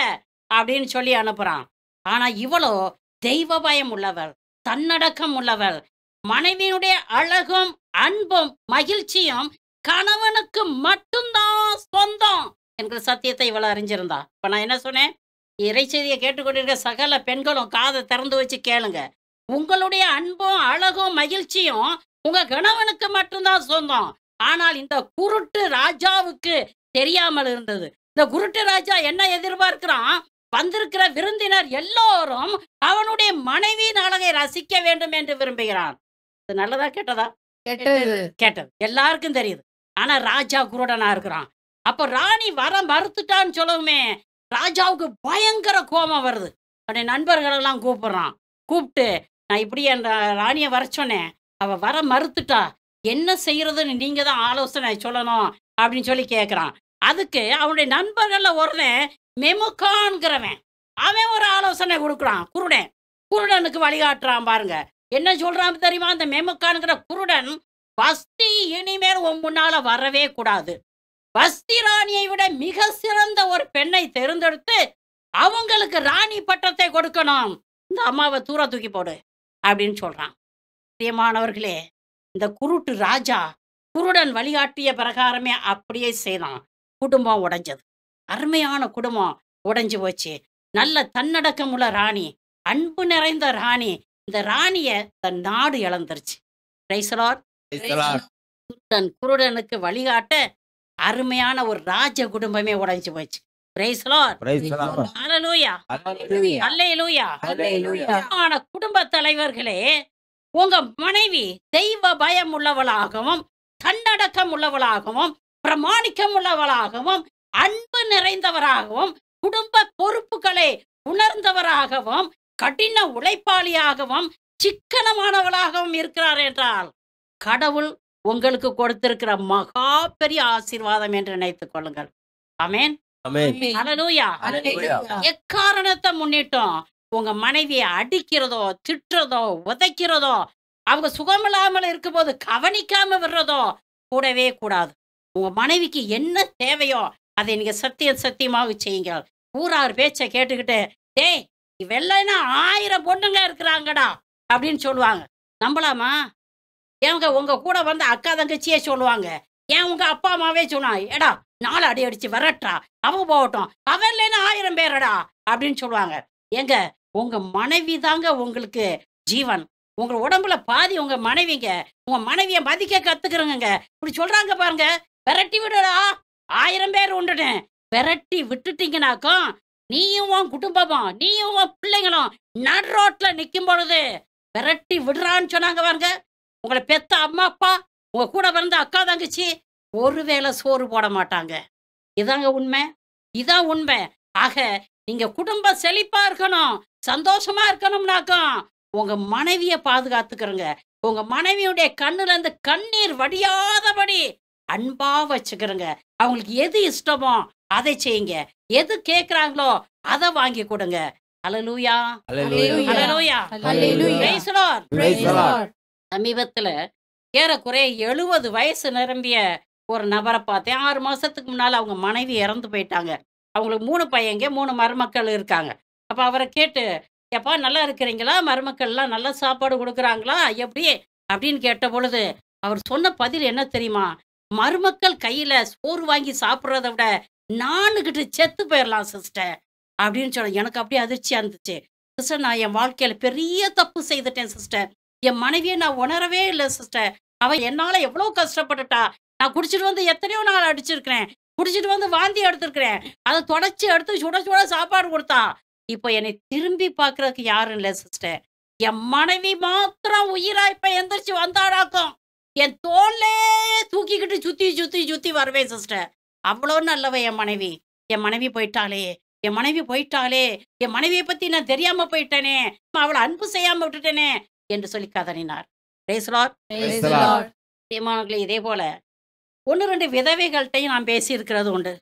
[SPEAKER 1] அப்படின்னு சொல்லி அனுப்புறான். ஆனா இவளோ தெய்வ பயம் உள்ளவள், தன்னடக்கம் உள்ளவள். மனைவியினுடைய அழகும் அன்பும் மகிழ்ச்சியும் கணவனுக்கு மட்டும்தான் சொந்தம் என்கிற சத்தியத்தை இவள அறிஞ்சிருந்தா. இப்ப நான் என்ன சொன்னேன்? இறை செய்தியை கேட்டுக்கொண்டிருக்க சகல பெண்களும் காதை திறந்து வச்சு கேளுங்க. உங்களுடைய அன்பும் அழகும் மகிழ்ச்சியும் உங்க கணவனுக்கு மட்டும்தான் சொந்தம். ஆனால் இந்த குருட்டு ராஜாவுக்கு தெரியாமல் இருந்தது. இந்த குருட்டு ராஜா என்ன எதிர்பார்க்கிறான்? வந்திருக்கிற விருந்தினர் எல்லோரும் அவனுடைய மனைவியின் அழகை ரசிக்க வேண்டும் என்று விரும்புகிறான். இது நல்லதா கெட்டதா? கேட்டது. எல்லாருக்கும் தெரியுது. ஆனா ராஜா குருடனா இருக்கிறான். அப்ப ராணி வர மறுத்துட்டான்னு சொல்லவுமே ராஜாவுக்கு பயங்கர கோபம் வருது. அவனுடைய நண்பர்களெல்லாம் கூப்பிடுறான். கூப்பிட்டு, நான் இப்படி என் ராணியை வர சொன்னேன், அவ வர மறுத்துட்டா, என்ன செய்யறதுன்னு நீங்க தான் ஆலோசனை சொல்லணும் அப்படின்னு சொல்லி கேட்கிறான். அதுக்கு அவனுடைய நண்பர்கள்ல ஒருவன் மெமுகான்கிறவன் அவன் ஒரு ஆலோசனை கொடுக்குறான். குருடன் குருடனுக்கு வழிகாட்டுறான் பாருங்க. என்ன சொல்றான் தெரியுமா? அந்த மெமுக்கானுங்கிற குருடன், வஸ்தி இனிமேல் உன் முன்னால வரவே கூடாது. வஸ்தி ராணியை விட மிக சிறந்த ஒரு பெண்ணை தேர்ந்தெடுத்து அவங்களுக்கு ராணி பட்டத்தை கொடுக்கணும். இந்த அம்மாவை தூர தூக்கி போடு அப்படின்னு சொல்றான். பிரியமானவர்களே, இந்த குருட்டு ராஜா குருடன் வழிகாட்டிய பிரகாரமே அப்படியே செய்தான். குடும்பம் உடைஞ்சது. அருமையான குடும்பம் உடைஞ்சு போச்சு. நல்ல தன்னடக்கமுள்ள ராணி, அன்பு நிறைந்த ராணி. இந்த ராணிய தன் நாடு இழந்துருச்சு. Price the Lord. குருடனுக்கு வழிகாட்ட அருமையான ஒரு ராஜ குடும்பமே உடைஞ்சு போச்சு. Praise the Lord. Hallelujah. Hallelujah. குடும்ப தலைவர்களே, உங்க மனைவி தெய்வ பயம் உள்ளவளாகவும் தன்னடக்கம் உள்ளவளாகவும் பிரமாணிக்கம் உள்ளவளாகவும் அன்பு நிறைந்தவராகவும் குடும்ப பொறுப்புகளை உணர்ந்தவராகவும் கடின உழைப்பாளியாகவும் சிக்கனமானவளாகவும் இருக்கிறார் என்றால் கடவுள் உங்களுக்கு கொடுத்திருக்கிற மகா பெரிய ஆசீர்வாதம் என்று நினைத்துக் கொள்ளுங்கள். ஆமென். ஹல்லேலூயா. எக்காரணத்தை முன்னிட்டும் உங்க மனைவியை அடிக்கிறதோ திட்டுறதோ உதைக்கிறதோ அவங்க சுகமில்லாமல் இருக்கும்போது கவனிக்காம விடுறதோ கூடவே கூடாது. உங்க மனைவிக்கு என்ன தேவையோ அதை நீங்க சத்தியமாக செய்யுங்க. ஊரார் பேச்சை கேட்டுக்கிட்டு, டேய் வெள்ளைன்னா 1000 பொண்ணுங்க இருக்கிறாங்கடா அப்படின்னு சொல்லுவாங்க. நம்பலாமா? ஏங்க உங்க கூட வந்து அக்கா தங்கச்சியே சொல்லுவாங்க. ஏன் உங்க அப்பா அம்மாவே சொன்னாங்க, ஏடா 4 அடி அடிச்சு வரட்டா, அவங்க போகட்டும், அவன் இல்லைன்னா 1000 பேரடா அப்படின்னு சொல்லுவாங்க. ஏங்க உங்க மனைவி தாங்க உங்களுக்கு ஜீவன். உங்க உடம்புல பாதி உங்க மனைவிங்க. உங்க மனைவியை மதிக்க கத்துக்கிறங்க. இப்படி சொல்றாங்க பாருங்க. விரட்டி விடுடா, 1000 பேர் உண்டுன்னு விரட்டி விட்டுட்டீங்கனாக்கும் நீயும் உன் குடும்பமும் நீயும் உன் பிள்ளைங்களும் நடு ரோட்ல நிற்கும் பொழுது விரட்டி விடுறான்னு சொன்னாங்க பாருங்க. உங்களை பெத்த அம்மா அப்பா, உங்க கூட பிறந்த அக்கா தங்கச்சி ஒருவேளை சோறு போட மாட்டாங்க. இதாங்க உண்மை. இதான் உண்மை. ஆக நீங்க குடும்ப செழிப்பா இருக்கணும், சந்தோஷமா இருக்கணும்னாக்கும் உங்க மனைவியை பாதுகாத்துக்கிறங்க. உங்க மனைவியுடைய கண்ணுல இருந்து கண்ணீர் வடியாதபடி அன்பா வச்சுக்கிறங்க. அவங்களுக்கு எது இஷ்டமோ அதை செய்யுங்க. எது கேட்குறாங்களோ அதை வாங்கி கொடுங்க. Hallelujah. Hallelujah. Praise the Lord. சமீபத்துல ஏறக்குறைய 70 வயசு நிரம்பிய ஒரு நபரை பார்த்தேன். 6 மாசத்துக்கு முன்னால அவங்க மனைவி இறந்து போயிட்டாங்க. அவங்களுக்கு 3 பையங்க 3 மருமக்கள் இருக்காங்க. அப்ப அவரை கேட்டு, எப்பா நல்லா இருக்கிறீங்களா, மருமக்கள்லாம் நல்ல சாப்பாடு கொடுக்குறாங்களா எப்படி அப்படின்னு கேட்ட பொழுது அவர் சொன்ன பதில் என்ன தெரியுமா? மருமக்கள் கையில சோறு வாங்கி சாப்பிட்றத விட நானுகிட்டு செத்து போயிடலாம் சிஸ்டர் அப்படின்னு சொல்ல. எனக்கு அப்படியே அதிர்ச்சியா இருந்துச்சு. சிஸ்டர், நான் என் வாழ்க்கையில பெரிய தப்பு செய்துட்டேன் சிஸ்டர். என் மனைவியை நான் உணரவே இல்லை சிஸ்டர். அவ என்னால எவ்வளோ கஷ்டப்பட்டுட்டா. நான் குடிச்சிட்டு வந்து எத்தனையோ நாள் அடிச்சிருக்கிறேன். குடிச்சிட்டு வந்து வாந்தி எடுத்திருக்கிறேன். அதை தொடச்சி எடுத்து சுட சுட சாப்பாடு கொடுத்தா. இப்போ என்னை திரும்பி பார்க்கறதுக்கு யாரும் இல்லை சிஸ்டர். என் மனைவி மாத்திரம் உயிரா இப்ப எந்திரிச்சு வந்தாடாக்கும் என் தோல்லே தூக்கிக்கிட்டு சுத்தி சுத்தி சுத்தி வருவேன் சிஸ்டர். அவ்வளோ நல்லவ என் மனைவி. என் மனைவி போயிட்டாளே, என் மனைவி போயிட்டாளே, என் மனைவியை பத்தி நான் தெரியாம போயிட்டேனே, அவளை அன்பு செய்யாம விட்டுட்டேனே என்று சொல்லி கதறினார். Price the Lord. பிரியமானவர்களே, இதே போல 1-2 விதவைகள்கிட்டையும் நான் பேசியிருக்கிறது உண்டு.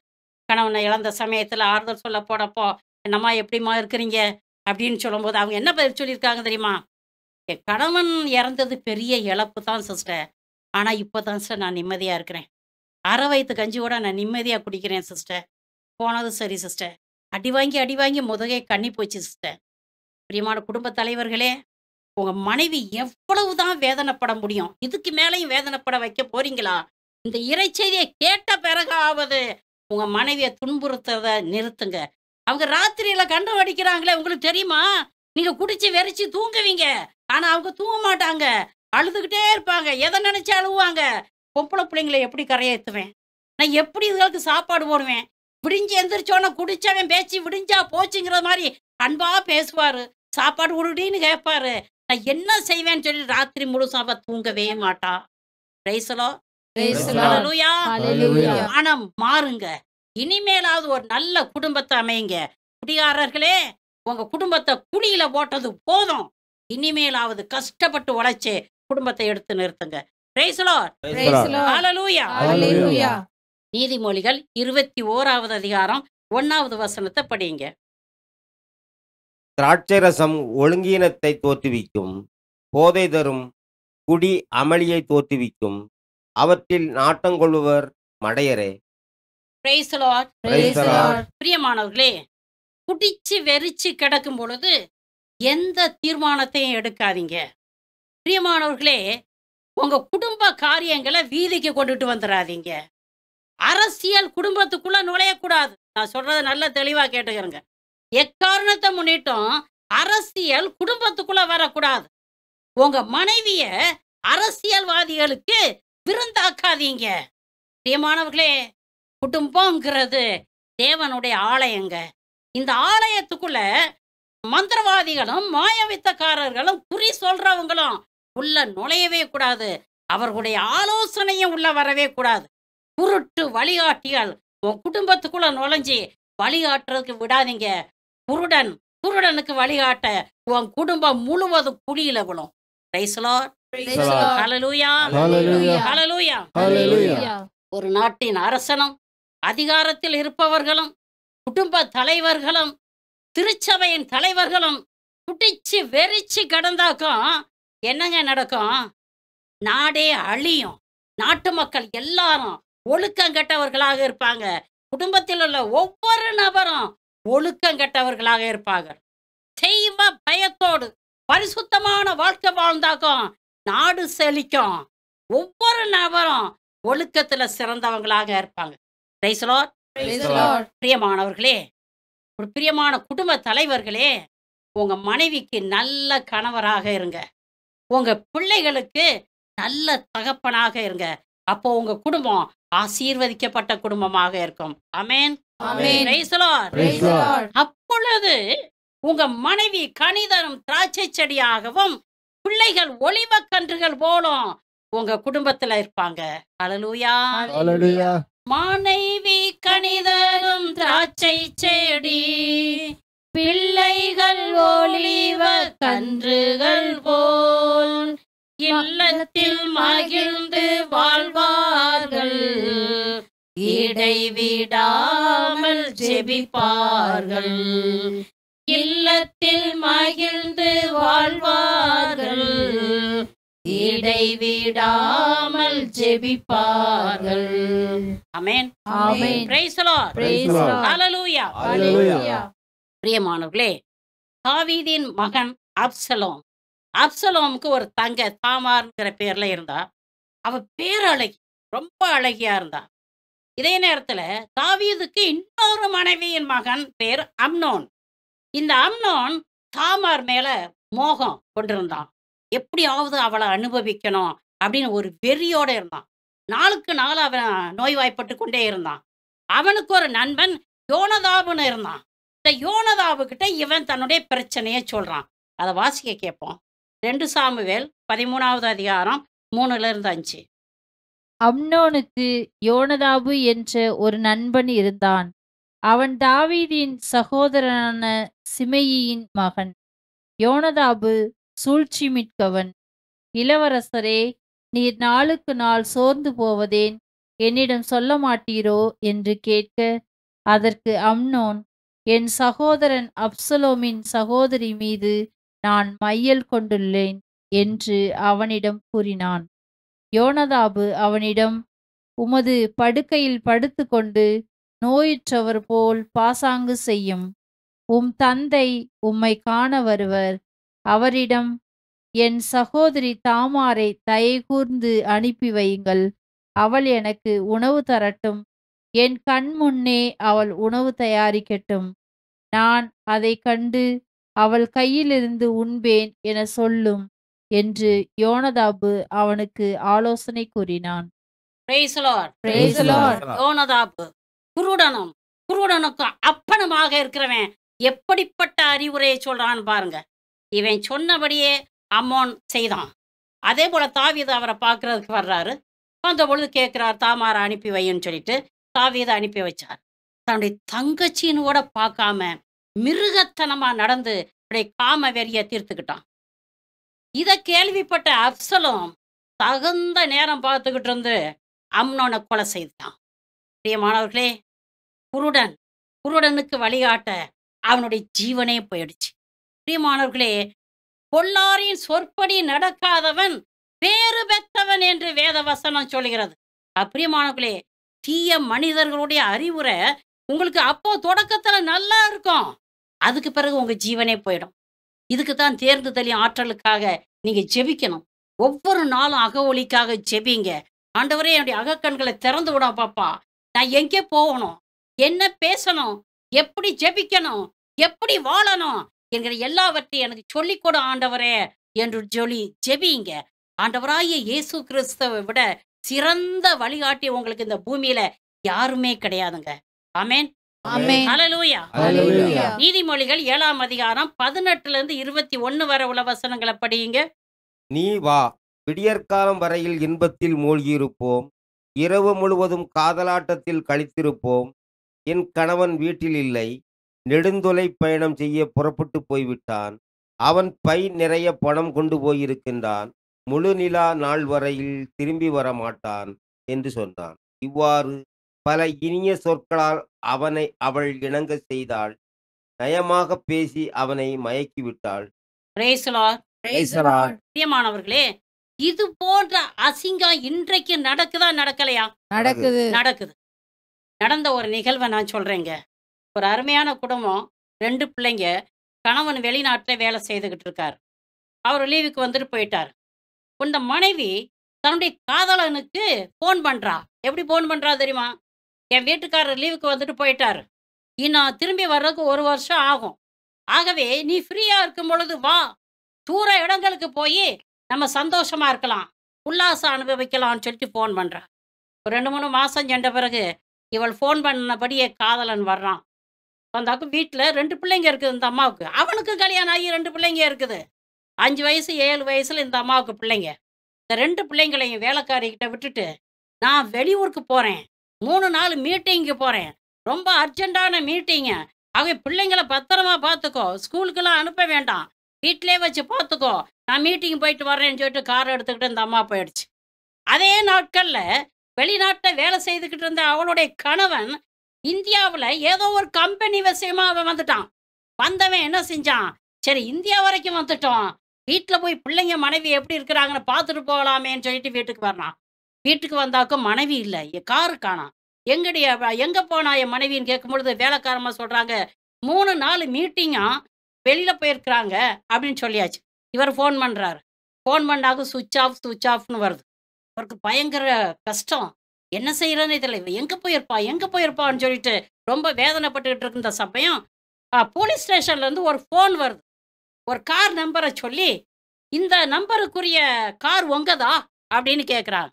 [SPEAKER 1] கணவனை இழந்த சமயத்தில் ஆறுதல் சொல்ல போனப்போ, என்னம்மா எப்படிம்மா இருக்கிறீங்க அப்படின்னு சொல்லும்போது அவங்க என்ன பதில் சொல்லியிருக்காங்க தெரியுமா? என் கணவன் இறந்தது பெரிய இழப்பு தான் சிஸ்டர். ஆனால் இப்போ தான் சார் நான் நிம்மதியாக இருக்கிறேன். அரை வயிற்று கஞ்சியோட நான் நிம்மதியாக குடிக்கிறேன் சிஸ்டர். போனது சரி சிஸ்டர், அடி வாங்கி முதுகை கண்ணி போச்சு சிஸ்டர். பிரியமான குடும்ப தலைவர்களே, உங்கள் மனைவி எவ்வளவு தான் வேதனைப்பட முடியும்? இதுக்கு மேலேயும் வேதனைப்பட வைக்க போறீங்களா? இந்த இறைச்செய்தியை கேட்ட பிறகாவது உங்க மனைவியை துன்புறுத்துறத நிறுத்துங்க. அவங்க ராத்திரியில கண்டம் அடிக்கிறாங்களே, உங்களுக்கு தெரியுமா? நீங்க குடிச்சு வெறிச்சு தூங்குவீங்க, ஆனா அவங்க தூங்க மாட்டாங்க, அழுதுகிட்டே இருப்பாங்க. எதை நினைச்சு அழுவாங்க? பொம்பளை பிள்ளைங்களை எப்படி கரையேற்றுவேன், நான் எப்படி இதுகளுக்கு சாப்பாடு போடுவேன்? விடிஞ்சு எந்திரிச்சோன்னா குடிச்சவன் பேச்சு விடிஞ்சா போச்சுங்கிற மாதிரி அன்பா பேசுவாரு. சாப்பாடு உருடின்னு கேட்பாரு. நான் என்ன செய்வேன்னு சொல்லி ராத்திரி முழுசாவ தூங்கவே மாட்டா. Praise the Lord. ஹல்லேலூயா. மனம் மாறுங்க. இனிமேலாவது ஒரு நல்ல குடும்பத்தை அமையுங்க. குடிகாரர்களே, உங்க குடும்பத்தை குழியில போட்டது போதும். இனிமேலாவது கஷ்டப்பட்டு உழைச்சு குடும்பத்தை எடுத்து நிறுத்துங்க. Praise the Lord. ஹல்லேலூயா. நீதிமொழிகள் 21வது அதிகாரம் 1வது வசனத்தை படிங்க.
[SPEAKER 6] திராட்சைரசம் ஒழுங்கீனத்தை தோற்றுவிக்கும். போதை தரும் குடி அமளியை தோற்றுவிக்கும். அவற்றில் நாட்டங்கொள்ளுவர் மடையரே.
[SPEAKER 1] Praise the Lord.
[SPEAKER 6] Praise the Lord.
[SPEAKER 1] பிரியமானவர்களே, குடிச்சு வெறிச்சு கிடக்கும் பொழுது எந்த தீர்மானத்தையும் எடுக்காதீங்க. பிரியமானவர்களே, உங்க குடும்ப காரியங்களை வீதிக்கு கொண்டுட்டு வந்துடாதீங்க. அரசியல் குடும்பத்துக்குள்ள நுழையக்கூடாது. நான் சொல்றதை நல்ல தெளிவா கேட்டுக்கிறேங்க. எக்காரணத்தை முன்னிட்டும் அரசியல் குடும்பத்துக்குள்ள வரக்கூடாது. உங்க மனைவிய அரசியல்வாதிகளுக்கு விருந்தாக்காதீங்க. பிரியமானவர்களே, குடும்பங்கிறது தேவனுடைய ஆலயங்க. இந்த ஆலயத்துக்குள்ள மந்திரவாதிகளும் மாயவித்தக்காரர்களும் குறி சொல்றவங்களும் உள்ள நுழையவே கூடாது. அவர்களுடைய ஆலோசனையும் உள்ள வரவே கூடாது. குருட்டு வழிகாட்டிகள் உன் குடும்பத்துக்குள்ள நுழைஞ்சி வழிகாட்டுறதுக்கு விடாதீங்க. குருடனுக்கு வழிகாட்ட உன் குடும்பம் முழுவதும் குழியில விழும். Praise the Lord. Hallelujah.
[SPEAKER 4] Hallelujah.
[SPEAKER 1] Hallelujah.
[SPEAKER 4] Hallelujah.
[SPEAKER 1] ஒரு நாட்டின் அரசனும் அதிகாரத்தில் இருப்பவர்களும் குடும்ப தலைவர்களும் திருச்சபையின் தலைவர்களும் குடிச்சு வெறிச்சு கிடந்தாக்கும் என்னங்க நடக்கும்? நாடே அழியும். நாட்டு மக்கள் எல்லாரும் ஒழுக்கம் கெட்டவர்களாக இருப்பாங்க. குடும்பத்தில் உள்ள ஒவ்வொரு நபரும் ஒழுக்கம் கெட்டவர்களாக இருப்பாங்க. தெய்வ பயத்தோடு பரிசுத்தமான வாழ்க்கை வாழ்ந்தாக்கும் நாடு செழிக்கும். ஒவ்வொரு நபரும் ஒழுக்கத்துல சிறந்தவங்களாக இருப்பாங்க. Praise the Lord.
[SPEAKER 4] Praise the Lord.
[SPEAKER 1] பிரியமானவர்களே, ஒரு பிரியமான குடும்ப தலைவர்களே, உங்க மனைவிக்கு நல்ல கணவராக இருங்க. உங்க பிள்ளைகளுக்கு நல்ல தகப்பனாக இருங்க. அப்போ உங்க குடும்பம் ஆசீர்வதிக்கப்பட்ட குடும்பமாக இருக்கும். ஆமென்.
[SPEAKER 4] Amen.
[SPEAKER 1] Praise the Lord.
[SPEAKER 4] Praise the Lord.
[SPEAKER 1] அப்பொழுது உங்க மனைவி கனிதரும் திராட்சை செடியாகவும் பிள்ளைகள் ஒலிவ கன்றுகள் போலும் உங்க குடும்பத்துல இருப்பாங்க. ஹல்லேலூயா.
[SPEAKER 4] Hallelujah.
[SPEAKER 1] மனைவி கனிதரும் திராட்சை செடி, பிள்ளைகள் ஒலிவ கன்றுகள் போல் இல்லத்தில் மகிழ்ந்து வாழ்வார்கள், இடைவிடாமல் ஜெபிப்பார்கள். இல்லத்தில் மகிழ்ந்து வாழ்வார்கள், இடைவிடாமல் ஜெபிப்பார்கள். ஆமென்.
[SPEAKER 4] Amen.
[SPEAKER 1] Praise the Lord.
[SPEAKER 4] Praise the Lord.
[SPEAKER 1] Hallelujah.
[SPEAKER 4] Hallelujah.
[SPEAKER 1] பிரியமானவர்களே, தாவீதின் மகன் அப்சலோம். அப்சலோமுக்கு ஒரு தங்க தாமார்ங்கிற பேர்ல இருந்தா. அவ பேரழகி, ரொம்ப அழகியா இருந்தா. இதே நேரத்துல தாவீதுக்கு இன்னொரு மனைவியின் மகன் பேர் அம்னோன். இந்த அம்னோன் தாமார் மேல மோகம் கொண்டிருந்தான். எப்படியாவது அவளை அனுபவிக்கணும் அப்படின்னு ஒரு வெறியோட இருந்தான். நாளுக்கு நாள் அவன் நோய்வாய்ப்பட்டு கொண்டே இருந்தான். அவனுக்கு ஒரு நண்பன் யோனதாபுன்னு இருந்தான். இந்த யோனதாபு கிட்ட இவன் தன்னுடைய பிரச்சனையை சொல்றான். அதை வாசிக்க கேட்போம். 2 சாமுவேல் 13வது அதிகாரம் 3-5.
[SPEAKER 3] அம்னோனுக்கு யோனதாபு என்ற ஒரு நண்பன் இருந்தான். அவன் தாவீதின் சகோதரனான சிமெயியின் மகன். யோனதாபு சூழ்ச்சி மிக்கவன். இளவரசரே, நீர் நாளுக்கு நாள் சோர்ந்து போவதேன்? என்னிடம் சொல்ல மாட்டீரோ என்று கேட்க, அதற்கு அம்னோன், என் சகோதரன் அப்சலோமின் சகோதரி மீது நான் மையல் கொண்டுள்ளேன் என்று அவனிடம் கூறினான். யோனதாபு அவனிடம், உமது படுக்கையில் படுத்துக்கொண்டு நோயுற்றவர் போல் பாசாங்கு செய்யும். உம் தந்தை உம்மை காண வருவர். அவரிடம், என் சகோதரி தாமாரை தயை கூர்ந்து அனுப்பி வையுங்கள். அவள் எனக்கு உணவு தரட்டும். என் கண் முன்னே அவள் உணவு தயாரிக்கட்டும். நான் அதை கண்டு அவள் கையிலிருந்து உண்பேன் என சொல்லும் என்று யோனதாபு அவனுக்கு ஆலோசனை கூறினான்.
[SPEAKER 1] Praise the Lord.
[SPEAKER 3] Praise the Lord.
[SPEAKER 1] Jonadab குருடனுக்கும் அப்பனுமாக இருக்கிறவன் எப்படிப்பட்ட அறிவுரையை சொல்றான்னு பாருங்க. இவன் சொன்னபடியே அம்மோன் செய்தான். அதே போல தாவீது அவரை பார்க்கறதுக்கு வர்றாரு. அந்த பொழுது கேட்கிறார், தாமாரை அனுப்பி வைன்னு சொல்லிட்டு தாவீதை அனுப்பி வச்சார். தன்னுடைய தங்கச்சின்னு கூட பார்க்காம மிருகத்தனமா நடந்து அப்படியே காம வெறிய தீர்த்துக்கிட்டான். இதை கேள்விப்பட்ட அப்சலோம் தகுந்த நேரம் பார்த்துக்கிட்டு இருந்து அம்னோனை கொலை செய்தான். பிரியமானவர்களே, குருடனுக்கு வழிகாட்ட அவனுடைய ஜீவனே போயிடுச்சு. பிரியமானவர்களே, பொல்லாரின் சொற்படி நடக்காதவன் பேறு பெற்றவன் என்று வேத வசனம் சொல்கிறது. பிரியமானவர்களே, தீய மனிதர்களுடைய அறிவுரை உங்களுக்கு அப்போ தொடக்கத்துல நல்லா இருக்கும். அதுக்கு பிறகு உங்க ஜீவனே போயிடும். இதுக்கு தான் தேர்ந்துதலின் ஆற்றலுக்காக நீங்க ஜெபிக்கணும். ஒவ்வொரு நாளும் அகவொலிக்காக ஜெபிங்க. ஆண்டவரே, என்னுடைய அகக்கண்களை திறந்து விட பாப்பா. நான் எங்கே போகணும், என்ன பேசணும், எப்படி ஜெபிக்கணும், எப்படி வாழணும் என்கிற எல்லாவற்றையும் எனக்கு சொல்லிக் கொடு ஆண்டவரே என்று சொல்லி ஜெபிங்க. ஆண்டவராகிய இயேசு கிறிஸ்துவை விட சிறந்த வழிகாட்டி உங்களுக்கு இந்த பூமியில யாருமே கிடையாதுங்க. ஆமென்.
[SPEAKER 2] ஆமென்.
[SPEAKER 1] ஹல்லேலூயா.
[SPEAKER 4] ஹல்லேலூயா.
[SPEAKER 1] நீதிமொழிகள் 7ஆம் அதிகாரம் 18 21 வரை உள்ள வசனங்களை படியுங்க.
[SPEAKER 6] நீ வா, விடியற்காலம் வரையில் இன்பத்தில் மூழ்கியிருப்போம், இரவு முழுவதும் காதலாட்டத்தில் கழித்திருப்போம். என் கணவன் வீட்டில் இல்லை, நெடுந்தொலை பயணம் செய்ய புறப்பட்டு போய்விட்டான். அவன் பை நிறைய பணம் கொண்டு போயிருக்கின்றான். முழு நிலா நாள் வரையில் திரும்பி வர மாட்டான் என்று சொன்னான். இவ்வாறு பல இனிய சொற்களால் அவள் இணங்க செய்தாள். நயமாக பேசி அவனை மயக்கிவிட்டாள்.
[SPEAKER 1] Praise the Lord.
[SPEAKER 4] Praise the Lord.
[SPEAKER 1] பிரியமானவர்களே, இது போன்ற அசிங்கம் இன்றைக்கு நடக்குதா நடக்கலையா?
[SPEAKER 2] நடக்குது.
[SPEAKER 1] நடக்குது. நடந்த ஒரு நிகழ்வை நான் சொல்றேங்க. ஒரு அருமையான குடும்பம், 2 பிள்ளைங்க. கணவன் வெளிநாட்டுல வேலை செய்துகிட்டு இருக்கார். அவர் லீவுக்கு வந்துட்டு போயிட்டார். இந்த மனைவி தன்னுடைய காதலனுக்கு போன் பண்றா. எப்படி போன் பண்றா தெரியுமா? என் வீட்டுக்காரர் லீவுக்கு வந்துட்டு போயிட்டார், நான் திரும்பி வர்றதுக்கு 1 வருஷம் ஆகும். ஆகவே நீ ஃப்ரீயா இருக்கும் பொழுது வா, தூர இடங்களுக்கு போய் நம்ம சந்தோஷமா இருக்கலாம், உல்லாசம் அனுபவிக்கலாம்னு சொல்லிட்டு ஃபோன் பண்றா. ஒரு 2-3 மாசம் சென்ற பிறகு இவள் ஃபோன் பண்ணபடியே காதலன் வர்றான். வந்தாக்கு வீட்டில் 2 பிள்ளைங்க இருக்குது இந்த அம்மாவுக்கு. அவனுக்கு கல்யாணம் ஆகி 2 பிள்ளைங்க இருக்குது. 5 வயசு 7 வயசுல இந்த அம்மாவுக்கு பிள்ளைங்க. இந்த 2 பிள்ளைங்களையும் வேலைக்காரிக்கிட்ட விட்டுட்டு நான் வெளியூருக்கு போறேன், 3 நாள் மீட்டிங்க்கு போறேன், ரொம்ப அர்ஜென்ட்டான மீட்டிங்கு. ஆகவே பிள்ளைங்களை பத்திரமா பார்த்துக்கோ, ஸ்கூலுக்கெல்லாம் அனுப்ப வேண்டாம், வீட்டிலே வச்சு பார்த்துக்கோ, நான் மீட்டிங் போயிட்டு வரேன்னு சொல்லிட்டு காரை எடுத்துக்கிட்டு இந்த அம்மா போயிடுச்சு. அதே நாட்களில் வெளிநாட்டில் வேலை செய்துக்கிட்டு இருந்த அவளுடைய கணவன் இந்தியாவில் ஏதோ ஒரு கம்பெனி விஷயமா அவன் வந்துட்டான். வந்தவன் என்ன செஞ்சான், சரி இந்தியா வரைக்கும் வந்துட்டோம், வீட்டில் போய் பிள்ளைங்க மனைவி எப்படி இருக்கிறாங்கன்னு பார்த்துட்டு போகலாமேன்னு சொல்லிட்டு வீட்டுக்கு வர்றான். வீட்டுக்கு வந்தாக்கும் மனைவி இல்லை, காரு காணாம். எங்கே போனா என் மனைவின்னு கேட்கும்பொழுது வேலைக்காரமாக சொல்கிறாங்க, 3 நாள் மீட்டிங்காக வெளியில் போயிருக்கிறாங்க அப்படின்னு சொல்லியாச்சு. இவர் ஃபோன் பண்ணுறாரு. ஃபோன் பண்ணாக்க சுவிட்ச் ஆஃப்னு வருது. அவருக்கு பயங்கர கஷ்டம், என்ன செய்யறதுன்னு தெரியல. இவன் எங்கே போயிருப்பான்னு சொல்லிட்டு ரொம்ப வேதனைப்பட்டுக்கிட்டு இருக்கு. இந்த சமயம் போலீஸ் ஸ்டேஷன்லேருந்து ஒரு ஃபோன் வருது. ஒரு கார் நம்பரை சொல்லி, இந்த நம்பருக்குரிய கார் உங்கதா அப்படின்னு கேட்குறாங்க.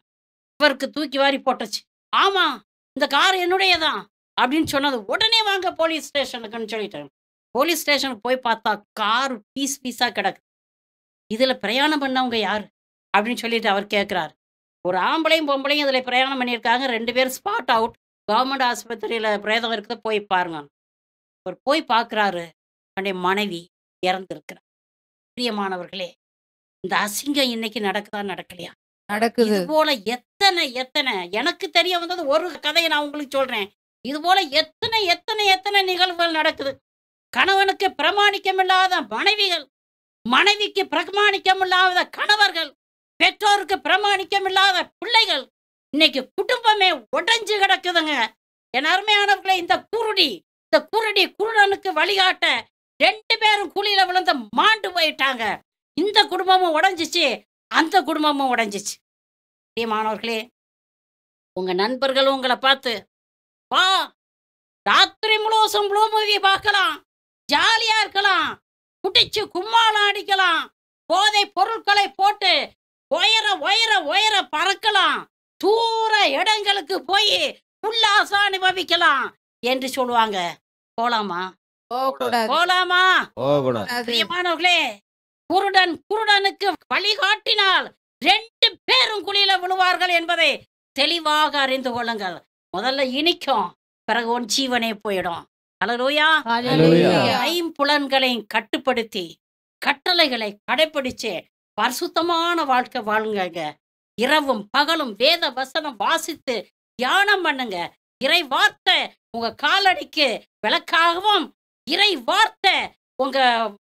[SPEAKER 1] இவருக்கு தூக்கி வாரி போட்டுச்சு. ஆமாம், இந்த கார் என்னுடையதான் அப்படின்னு சொன்னது. உடனே வாங்க போலீஸ் ஸ்டேஷனுக்குன்னு சொல்லிட்டாங்க. போலீஸ் ஸ்டேஷனுக்கு போய் பார்த்தா கார் பீஸாக கிடக்கு. இதில் பிரயாணம் பண்ணவங்க யார் அப்படின்னு சொல்லிட்டு அவர் கேட்குறாரு. ஒரு ஆம்பளையும் பொம்பளையும் இதில் பிரயாணம் பண்ணியிருக்காங்க. 2 பேர் ஸ்பாட் அவுட். கவர்மெண்ட் ஆஸ்பத்திரியில் பிரேதம் இருக்குது, போய் பாருங்க. அவர் போய் பார்க்குறாரு, அவனுடைய மனைவி இறந்துருக்கிறார். பிரியமானவர்களே, இந்த அசிங்கம் இன்னைக்கு நடக்குதா நடக்கலையா?
[SPEAKER 2] நடக்குது.
[SPEAKER 1] இது போல எத்தனை எனக்கு தெரிய வந்தது ஒரு கதையை நான் உங்களுக்கு சொல்றேன். இது போல எத்தனை நிகழ்வுகள் நடக்குது. கணவனுக்கு பிரமாணிக்கமில்லாத மனைவிகள், மனைவிக்கு பிரமாணிக்கமில்லாத கணவர்கள், பெற்றோருக்கு பிரமாணிக்கமில்லாத பிள்ளைகள். இன்னைக்கு குடும்பமே உடைஞ்சு கிடக்குதுங்க. என் அருமையானவர்களே, இந்த குருடி குருடனுக்கு வழிகாட்ட 2 பேரும் குழியில விழுந்து மாண்டு போயிட்டாங்க. இந்த குடும்பமும் உடைஞ்சிச்சு, அந்த குடும்பமும் உடைஞ்சிச்சு. மாணவர்களே, உங்க நண்பர்கள் உங்களை பார்த்து, வா ராத்திரி முழுவதும் ப்ளூ மூவி பார்க்கலாம், ஜாலியா இருக்கலாம், குடிச்சு கும்மாளம் அடிக்கலாம், போதை பொருட்களை போட்டு உயர பறக்கலாம், தூர இடங்களுக்கு போய் உல்லாசம் அனுபவிக்கலாம் என்று சொல்லுவாங்க. போலாமா? போலாமா? பிரியமானவர்களே, குருடனுக்கு வழிகாட்டினால் 2 பேரும் குழியில விழுவார்கள் என்பதை தெளிவாக அறிந்து கொள்ளுங்கள். முதல்ல இனிக்கும், பிறகு உன் ஜீவனே போயிடும். ஹல்லேலூயா. ஐம்புலன்களை கட்டுப்படுத்தி கட்டளைகளை கடைபிடிச்சு பரிசுத்தமான வாழ்க்கை வாழுங்க. இரவும் பகலும் வேத வசனம் வாசித்து தியானம் பண்ணுங்க. இறை வார்த்தை உங்க காலடிக்கு விளக்காகவும், இறை வார்த்தை உங்க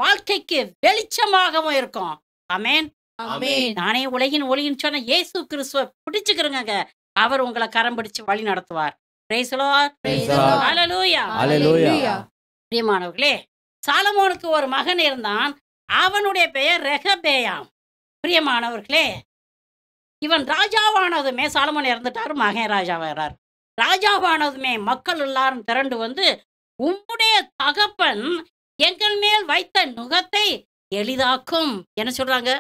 [SPEAKER 1] வாழ்க்கைக்கு வெளிச்சமாகவும் இருக்கும். ஆமென்.
[SPEAKER 2] ஆமென்.
[SPEAKER 1] நானே உலகின் ஒளின்னு சொன்ன இயேசு கிறிஸ்துவ பிடிச்சுக்கிறங்க. அவர் உங்களை கரம் பிடிச்சு வழி நடத்துவார். Praise the Lord.
[SPEAKER 2] Praise the Lord.
[SPEAKER 1] Hallelujah.
[SPEAKER 4] Hallelujah.
[SPEAKER 1] பிரியமானவர்களே, சாலமோனுக்கு ஒரு மகன் இருந்தான். அவனுடைய பெயர் ரெகபெயாம். பிரியமானவர்களே, இவன் ராஜாவானதுமே, சாலமோன் இறந்துட்டாரு, மகன் ராஜாவாகிறார். ராஜாவானதுமே மக்கள் எல்லாரும் திரண்டு வந்து, உம்முடைய தகப்பன் எங்கள் மேல் வைத்த நுகத்தை எளிதாக்கும். என்ன சொல்றாங்க?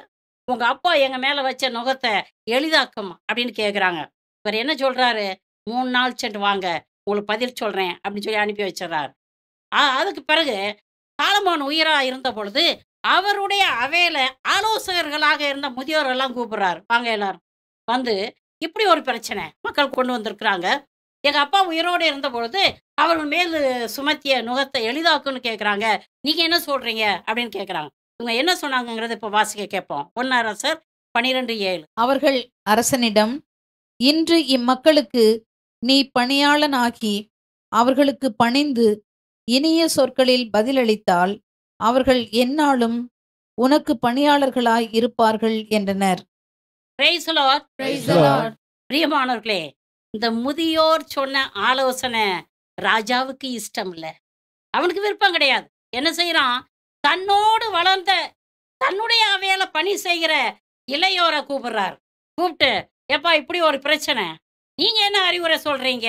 [SPEAKER 1] உங்க அப்பா எங்க மேல வச்ச நுகத்தை எளிதாக்கும் அப்படின்னு கேக்குறாங்க. இவர் என்ன சொல்றாரு? 3 நாள் சென்று வாங்க, உங்களுக்கு பதில் சொல்றேன் அப்படின்னு சொல்லி அனுப்பி வச்சிடறாரு. அதுக்கு பிறகு சாலமோன் உயிரா இருந்த பொழுது அவருடைய அவையில ஆலோசகர்களாக இருந்த முதியோர் எல்லாம் கூப்பிடுறாரு. வாங்க எல்லாரும் வந்து, இப்படி ஒரு பிரச்சனை மக்கள் கொண்டு வந்திருக்கிறாங்க. எங்க அப்பா உயிரோடு இருந்த பொழுது அவர்கள் மேல் சுமத்திய நுகத்தை எளிதாக்குன்னு கேட்குறாங்க. நீங்க என்ன சொல்றீங்க அப்படின்னு கேட்குறாங்க. இவங்க என்ன சொன்னாங்கங்கிறத இப்போ வாசிக்க கேட்போம். 1 அரசர் 12:7.
[SPEAKER 2] அவர்கள் அரசனிடம், இன்று இம்மக்களுக்கு நீ பணியாளனாகி அவர்களுக்கு பணிந்து இனிய சொற்களில் பதிலளித்தால் அவர்கள் எந்நாளும் உனக்கு பணியாளர்களாய் இருப்பார்கள் என்றனர்.
[SPEAKER 1] Praise the Lord.
[SPEAKER 2] Praise
[SPEAKER 4] the Lord.
[SPEAKER 1] பிரியமானவர்களே, இந்த முதியோர் சொன்ன ஆலோசனை ராஜாவுக்கு இஷ்டம் இல்லை. அவனுக்கு விருப்பம் கிடையாது. என்ன செய்யறான்? தன்னோடு வளர்ந்த தன்னுடைய அவையில பணி செய்கிற இளையோரை கூப்பிடுறார். கூப்பிட்டு, எப்பா இப்படி ஒரு பிரச்சனை, நீங்க என்ன அறிவுரை சொல்றீங்க,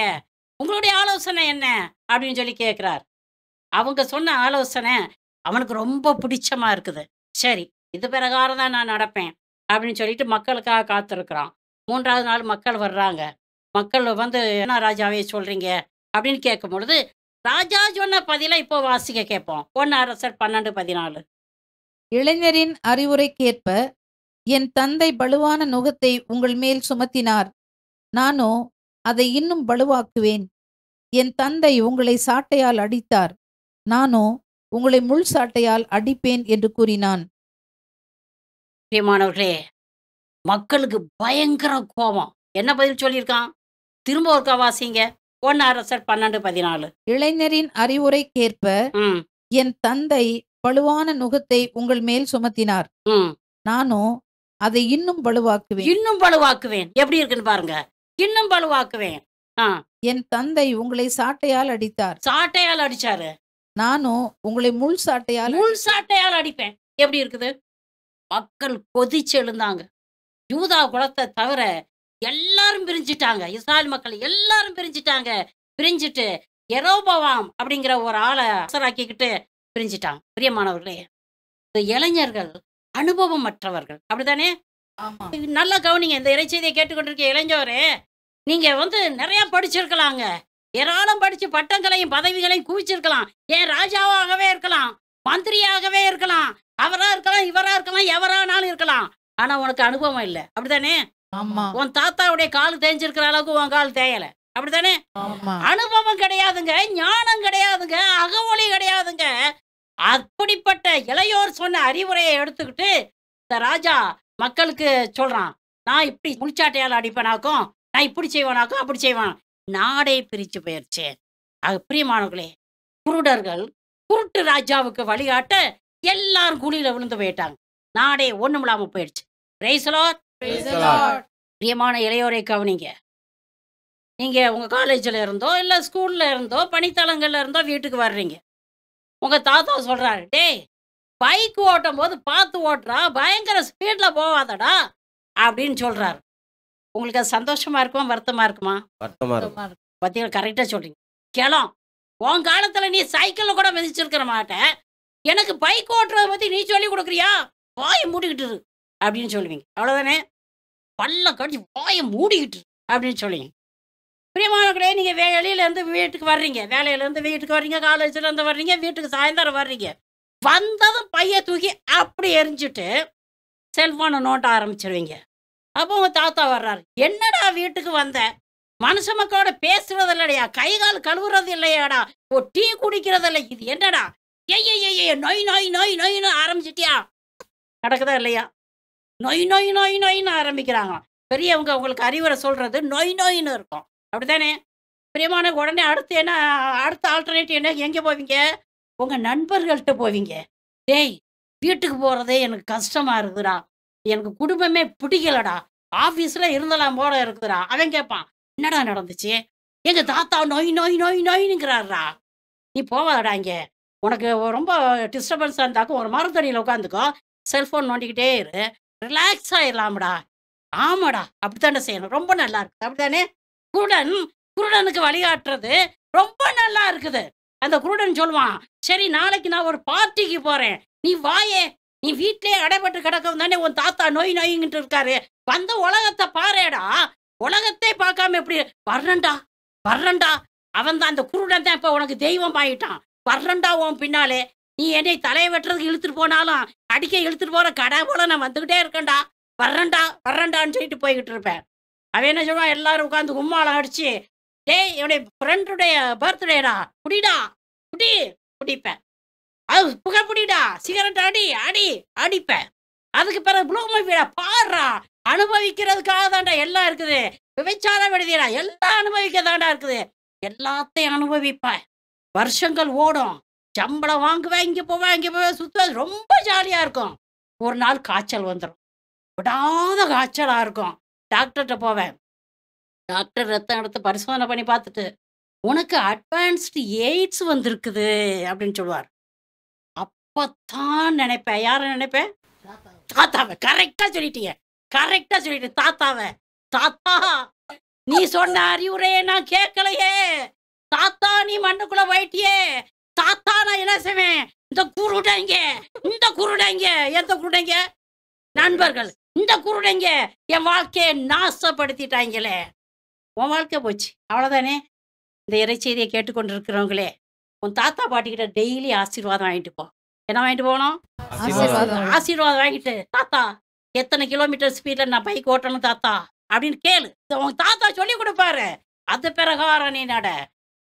[SPEAKER 1] உங்களுடைய ஆலோசனை என்ன அப்படின்னு சொல்லி கேட்கிறார். அவங்க சொன்ன ஆலோசனை அவனுக்கு ரொம்ப பிடிச்சமா இருக்குது. சரி, இது பிரகாரம் தான் நான் நடப்பேன் அப்படின்னு சொல்லிட்டு மக்களுக்காக காத்திருக்கிறான். 3ஆவது நாள் மக்கள் வர்றாங்க. மக்கள் வந்து, என்ன ராஜாவே சொல்றீங்க அப்படின்னு கேட்கும் பொழுது ராஜா சொன்ன பதிலை இப்போ வாசிக்க கேட்போம். 1 அரசர் 12:14.
[SPEAKER 2] இளைஞரின் அறிவுரைக்கேற்ப என் தந்தை பலுவான நுகத்தை உங்கள் மேல் சுமத்தினார். நானோ அதை இன்னும் பலுவாக்குவேன். என் தந்தை உங்களை சாட்டையால் அடித்தார். நானோ உங்களை முள் சாட்டையால் அடிப்பேன் என்று கூறினான்.
[SPEAKER 1] பிரியமானவர்களே, மக்களுக்கு பயங்கர கோபம். என்ன பதில் சொல்லியிருக்கான்? திரும்ப ஒருக்கா வாசிங்க. 1 அரசர் 12:14.
[SPEAKER 2] இளைஞரின் அறிவுரைக்கேற்ப
[SPEAKER 1] ம்
[SPEAKER 2] என் தந்தை பலுவான நுகத்தை உங்கள் மேல் சுமத்தினார்.
[SPEAKER 1] ம்
[SPEAKER 2] நானோ அதை இன்னும் பலுவாக்குவேன்.
[SPEAKER 1] இன்னும் பலுவாக்குவேன். எப்படி இருக்குன்னு பாருங்க. இன்னும் பலுவாக்குவேன்.
[SPEAKER 2] என் தந்தை உங்களை சாட்டையால் அடித்தார்.
[SPEAKER 1] சாட்டையால் அடிச்சாரு.
[SPEAKER 2] நானோ உங்களை முள் சாட்டையால்
[SPEAKER 1] முள் சாட்டையால் அடிப்பேன். எப்படி இருக்குது? மக்கள் கொதிச்சு எழுந்தாங்க. யூதா குலத்தை தவிர எல்லாரும் பிரிஞ்சிட்டாங்க. இஸ்ராயல் மக்கள் எல்லாரும் பிரிஞ்சிட்டாங்க. பிரிஞ்சிட்டு யெரோபவாம் அப்படிங்கிற ஒரு ஆளை அரசராக்கிக்கிட்டு பிரிஞ்சிட்டாங்க. பிரியமானவர்களே, இந்த இளைஞர்கள் அனுபவமற்றவர்கள். அப்படித்தானே?
[SPEAKER 2] ஆமா.
[SPEAKER 1] நல்லா கவனிங்க. இந்த இறைச்செய்தியை கேட்டுக்கொண்டிருக்க இளைஞரே, நீங்க வந்து நிறைய படிச்சிருக்கலாங்க. ஏராளம் படிச்சு பட்டங்களையும் பதவிகளையும் குவிச்சிருக்கலாம். ஏன் ராஜாவாகவே இருக்கலாம், மந்திரியாகவே இருக்கலாம், அவரா இருக்கலாம், இவரா இருக்கலாம், எவரானாலும் இருக்கலாம். ஆனா உனக்கு அனுபவம் இல்லை. அப்படித்தானே?
[SPEAKER 2] ஆமா.
[SPEAKER 1] உன் தாத்தாவுடைய கால் தேஞ்சிருக்கிற அளவுக்கு உன் கால் தேயல. அப்படித்தானே?
[SPEAKER 2] ஆமா.
[SPEAKER 1] அனுபவம் கிடையாதுங்க, ஞானம் கிடையாதுங்க, அகமொழி கிடையாதுங்க. அப்படிப்பட்ட இளையோர் சொன்ன அறிவுரையை எடுத்துக்கிட்டு இந்த ராஜா மக்களுக்கு சொல்றான். நான் இப்படி முள்சாட்டையால் அடிப்பனாக்கும், நான் இப்படி செய்வானாக்கும், அப்படி செய்வான். நாடே பிரிச்சு போயிருச்சு. பிரியமானவர்களே, குருடர்கள் குருட்டு ராஜாவுக்கு வழிகாட்ட எல்லாரும் குழியில விழுந்து போயிட்டாங்க. நாடே ஒண்ணுமில்லாம போயிடுச்சு. Praise the Lord.
[SPEAKER 2] Praise the Lord.
[SPEAKER 1] பிரியமான இளையோரை கவனிங்க. நீங்க உங்க காலேஜில் இருந்தோ இல்லை ஸ்கூல்ல இருந்தோ பணித்தளங்கள்ல இருந்தோ வீட்டுக்கு வர்றீங்க. உங்க தாத்தா சொல்றாரு, டேய் பைக் ஓட்டும் போது பார்த்து ஓட்டுறா, பயங்கர ஸ்பீட்ல போவாதடா அப்படின்னு சொல்றாரு. உங்களுக்கு அது சந்தோஷமா இருக்குமா, வருத்தமா இருக்குமா?
[SPEAKER 6] வருத்தமா இருக்கும்.
[SPEAKER 1] பார்த்தீங்களா, கரெக்டாக சொல்றீங்க. கிளம், உன் காலத்துல நீ சைக்கிள்ல கூட மிதிச்சிருக்கிற மாட்டேன், எனக்கு பைக் ஓட்டுறத பத்தி நீ சொல்லி கொடுக்குறியா, வாயை மூடிக்கிட்டு இரு அப்படின்னு சொல்லுவீங்க. அவ்வளோதானே? பல்ல கடிச்சு வாயை மூடிக்கிட்டு அப்படின்னு சொல்லுவீங்க. பிரியமானவர்களே, நீங்க வெளியிலேருந்து வீட்டுக்கு வர்றீங்க, வேலையிலேருந்து வீட்டுக்கு வர்றீங்க, காலேஜ்லேருந்து வர்றீங்க, வீட்டுக்கு சாயந்தரம் வர்றீங்க. வந்ததும் பைய தூக்கி அப்படி எரிஞ்சுட்டு செல்ஃபோனை நோட்ட ஆரம்பிச்சிருவீங்க. அப்போ உங்க தாத்தா வர்றாரு. என்னடா வீட்டுக்கு வந்த, மனுஷ மக்களோட பேசுறது இல்லையா, கை கால் கழுவுறது இல்லையாடா, ஒரு டீ குடிக்கிறது இல்லை, இது என்னடா, ஏய் நொய் நொய் நொய் நொய்னு ஆரம்பிச்சிட்டியா? நடக்குதா இல்லையா? நொய் நொய் நொய் நொய்னு ஆரம்பிக்கிறாங்க. பெரியவங்க உங்களுக்கு அறிவுரை சொல்றது நொய் நொய்னு இருக்கும். அப்படித்தானே? பிரியமான உடனே அடுத்து என்ன, அடுத்த ஆல்டர்னேட்டிவ் என்ன, எங்கே போவீங்க? உங்க நண்பர்கள்ட்ட போவீங்க. டேய், வீட்டுக்கு போறதே எனக்கு கஷ்டமா இருக்குதுடா, எனக்கு குடும்பமே பிடிக்கலடா, ஆபீஸ்ல இருந்தலாம் போல இருக்குதுடா. அவன் கேட்பான், என்னடா நடந்துச்சு? எங்க தாத்தா நொய் நொய் நொய் நொய்னுங்கிறாருடா. நீ போவாதடா இங்க. உனக்கு ரொம்ப டிஸ்டர்பன்ஸா இருந்தாக்கும் ஒரு மரத்தடியில உட்காந்துக்கோ, செல்போன் நோண்டிக்கிட்டே இரு, ரிலாக்ஸ் ஆயிடலாம்டா. ஆமாடா, அப்படித்தானே செய்யணும், ரொம்ப நல்லா இருக்குது, அப்படித்தானே? குருடன் குருடனுக்கு வழிகாட்டுறது ரொம்ப நல்லா இருக்குது. அந்த குருடன் சொல்லுவான், சரி நாளைக்கு நான் ஒரு பார்ட்டிக்கு போறேன், நீ வாயே, நீ வீட்டிலேயே அடைபட்டு கிடக்கவும் தானே உன் தாத்தா நோய் நோயிங்கிட்டு இருக்காரு, வந்து உலகத்தை பாரேடா. உலகத்தை பார்க்காம எப்படி? வர்றண்டா வர்றண்டா. அவன் தான், அந்த குருடன் தான் இப்ப உனக்கு தெய்வம் ஆயிட்டான். வர்றண்டா உன் பின்னாலே. நீ என்னை தலையை வெட்டுறதுக்கு இழுத்துட்டு போனாலும் அடிக்க இழுத்துட்டு போற கடை போல நான் வந்துகிட்டே இருக்கேன்டா. வர்றண்டா வர்றண்டான்னு சொல்லிட்டு போய்கிட்டு இருப்பேன். அவன் என்ன சொல்லுவான், எல்லாரும் உட்காந்து கும்மாளம் அடிச்சு, டேய் என்னுடைய ஃப்ரெண்டுடைய பர்த்டேடா, குடிடா, குடி, குடிப்பேன். அது புகை பிடிடா, சிகரெட் அடி அடி அடிப்பேன். அதுக்கு பிறகு ப்ளூமை வீடா பாடுறா, அனுபவிக்கிறதுக்காக தாண்டா எல்லாம் இருக்குது. விபச்சார விடுதிடா, எல்லாம் அனுபவிக்க தாண்டா இருக்குது. எல்லாத்தையும் அனுபவிப்பேன். வருஷங்கள் ஓடும், சம்பளம் வாங்குவேன், இங்கே போவேன் இங்கே போவேன், சுற்றுவேன், ரொம்ப ஜாலியாக இருக்கும். ஒரு நாள் காய்ச்சல் வந்துடும், விடாத காய்ச்சலாக இருக்கும். டாக்டர்கிட்ட போவேன். டாக்டர் ரத்தம் எடுத்து பரிசோதனை பண்ணி பார்த்துட்டு, உனக்கு அட்வான்ஸ்டு எய்ட்ஸ் வந்திருக்குது அப்படின்னு சொல்லுவார். அப்பத்தான் நினைப்பேன், யாரை நினைப்பேன்? தாத்தாவை. கரெக்டா சொல்லிட்டீங்க, கரெக்டா சொல்லிட்டு தாத்தாவை. தாத்தா, நீ சொன்ன அறிவுரையை நான் கேட்கலையே. தாத்தா, நீ மண்ணுக்குள்ள போயிட்டியே. தாத்தா, நான் என்ன செய்வேன்? இந்த குருடைங்க, இந்த குருடைங்க, எந்த குருடைங்க? நண்பர்கள். இந்த குருடைங்க என் வாழ்க்கையை நாசப்படுத்திட்டாங்களே. உன் வாழ்க்கை போச்சு, அவ்வளோதானே. இந்த இறைச்செய்தியை கேட்டுக்கொண்டிருக்கிறவங்களே, உன் தாத்தா பாட்டிக்கிட்ட டெய்லி ஆசீர்வாதம் வாங்கிட்டு போ. என்ன வாங்கிட்டு போகணும்?
[SPEAKER 2] ஆசீர்வாதம்.
[SPEAKER 1] ஆசீர்வாதம் வாங்கிட்டு, தாத்தா எத்தனை கிலோமீட்டர் ஸ்பீடில் நான் பைக் ஓட்டணும் தாத்தா அப்படின்னு கேளு. உன் தாத்தா சொல்லி கொடுப்பாரு, அது பிரகாரம் நீ நட.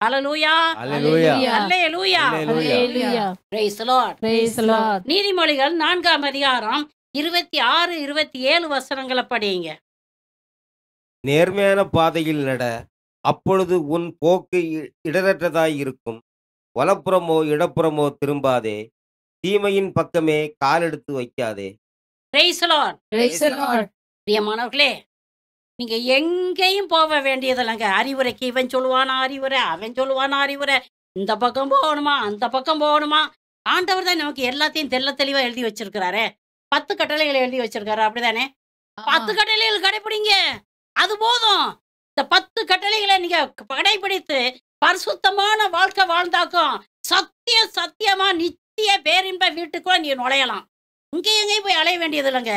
[SPEAKER 1] அல்லேலூயா,
[SPEAKER 4] அல்லேலூயா.
[SPEAKER 1] அல்லேலூயா.
[SPEAKER 3] Hallelujah.
[SPEAKER 1] Praise the Lord.
[SPEAKER 3] Praise the Lord.
[SPEAKER 1] நீதிமொழிகள் 4ஆம் அதிகாரம் 26, 27 வசனங்களை படியுங்க.
[SPEAKER 6] நேர்மையான பாதையில் நட, அப்பொழுது உன் போக்கு இடரற்றதாய் இருக்கும். வலப்புறமோ இடப்புறமோ திரும்பாதே, தீமையின் பக்கமே காலெடுத்து வைக்காதே.
[SPEAKER 1] Praise the Lord.
[SPEAKER 2] Praise the Lord.
[SPEAKER 1] பிரியமானவர்களே, நீங்க எங்கேயும் போக வேண்டியதில்லைங்க. அறிவுரைக்கு இவன் சொல்லுவானா அறிவுரை, அவன் சொல்லுவானா அறிவுரை, இந்த பக்கம் போகணுமா அந்த பக்கம் போகணுமா. ஆண்டவர் தான் நமக்கு எல்லாத்தையும் தெள்ள தெளிவா எழுதி வச்சிருக்கிறாரே. 10 கட்டளைகளை எழுதி வச்சிருக்காரு, அப்படிதானே? 10 கட்டளைகள் கடைபிடிங்க, அது போதும். இந்த 10 கட்டளைகளை நீங்க கடைபிடித்து பரிசுத்தமான வாழ்க்கை வாழ்ந்தாக்கும் சத்தியமா நித்திய பேரின்ப வீட்டுக்குள்ள நீ நுழையலாம். இங்கே எங்கேயும் போய் அலைய வேண்டியது இல்லைங்க.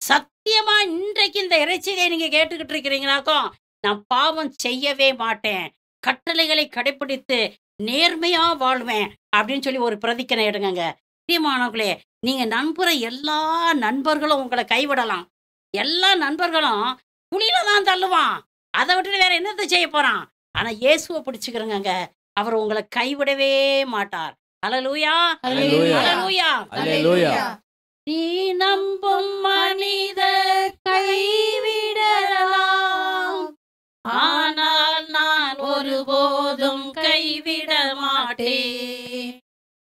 [SPEAKER 1] சத்தியமா இன்றைக்கு இந்த இறைச்சியை நீங்க கேட்டுக்கிட்டு இருக்கிறீங்கனாக்கும், நான் பாவம் செய்யவே மாட்டேன், கட்டளைகளை கடைபிடித்து நேர்மையா வாழ்வேன் அப்படின்னு சொல்லி ஒரு பிரதிக்கனை எடுங்க. பிரியமானவர்களே, நீங்க நண்பரை எல்லா நண்பர்களும் உங்களை கைவிடலாம். எல்லா நண்பர்களும் குழியில தான் தள்ளுவான், அதை விட்டுட்டு வேற என்னத்தை செய்ய போறான். ஆனா இயேசுவை பிடிச்சுக்கிறங்க, அவர் உங்களை கைவிடவே மாட்டார். அல்லேலூயா,
[SPEAKER 2] அல்லேலூயா.
[SPEAKER 1] அல்லேலூயா.
[SPEAKER 4] அல்லேலூயா.
[SPEAKER 1] நீ நம்பும் மனிதர் கைவிடலாம், ஆனால் நான் ஒருபோதும் கைவிட மாட்டேன்.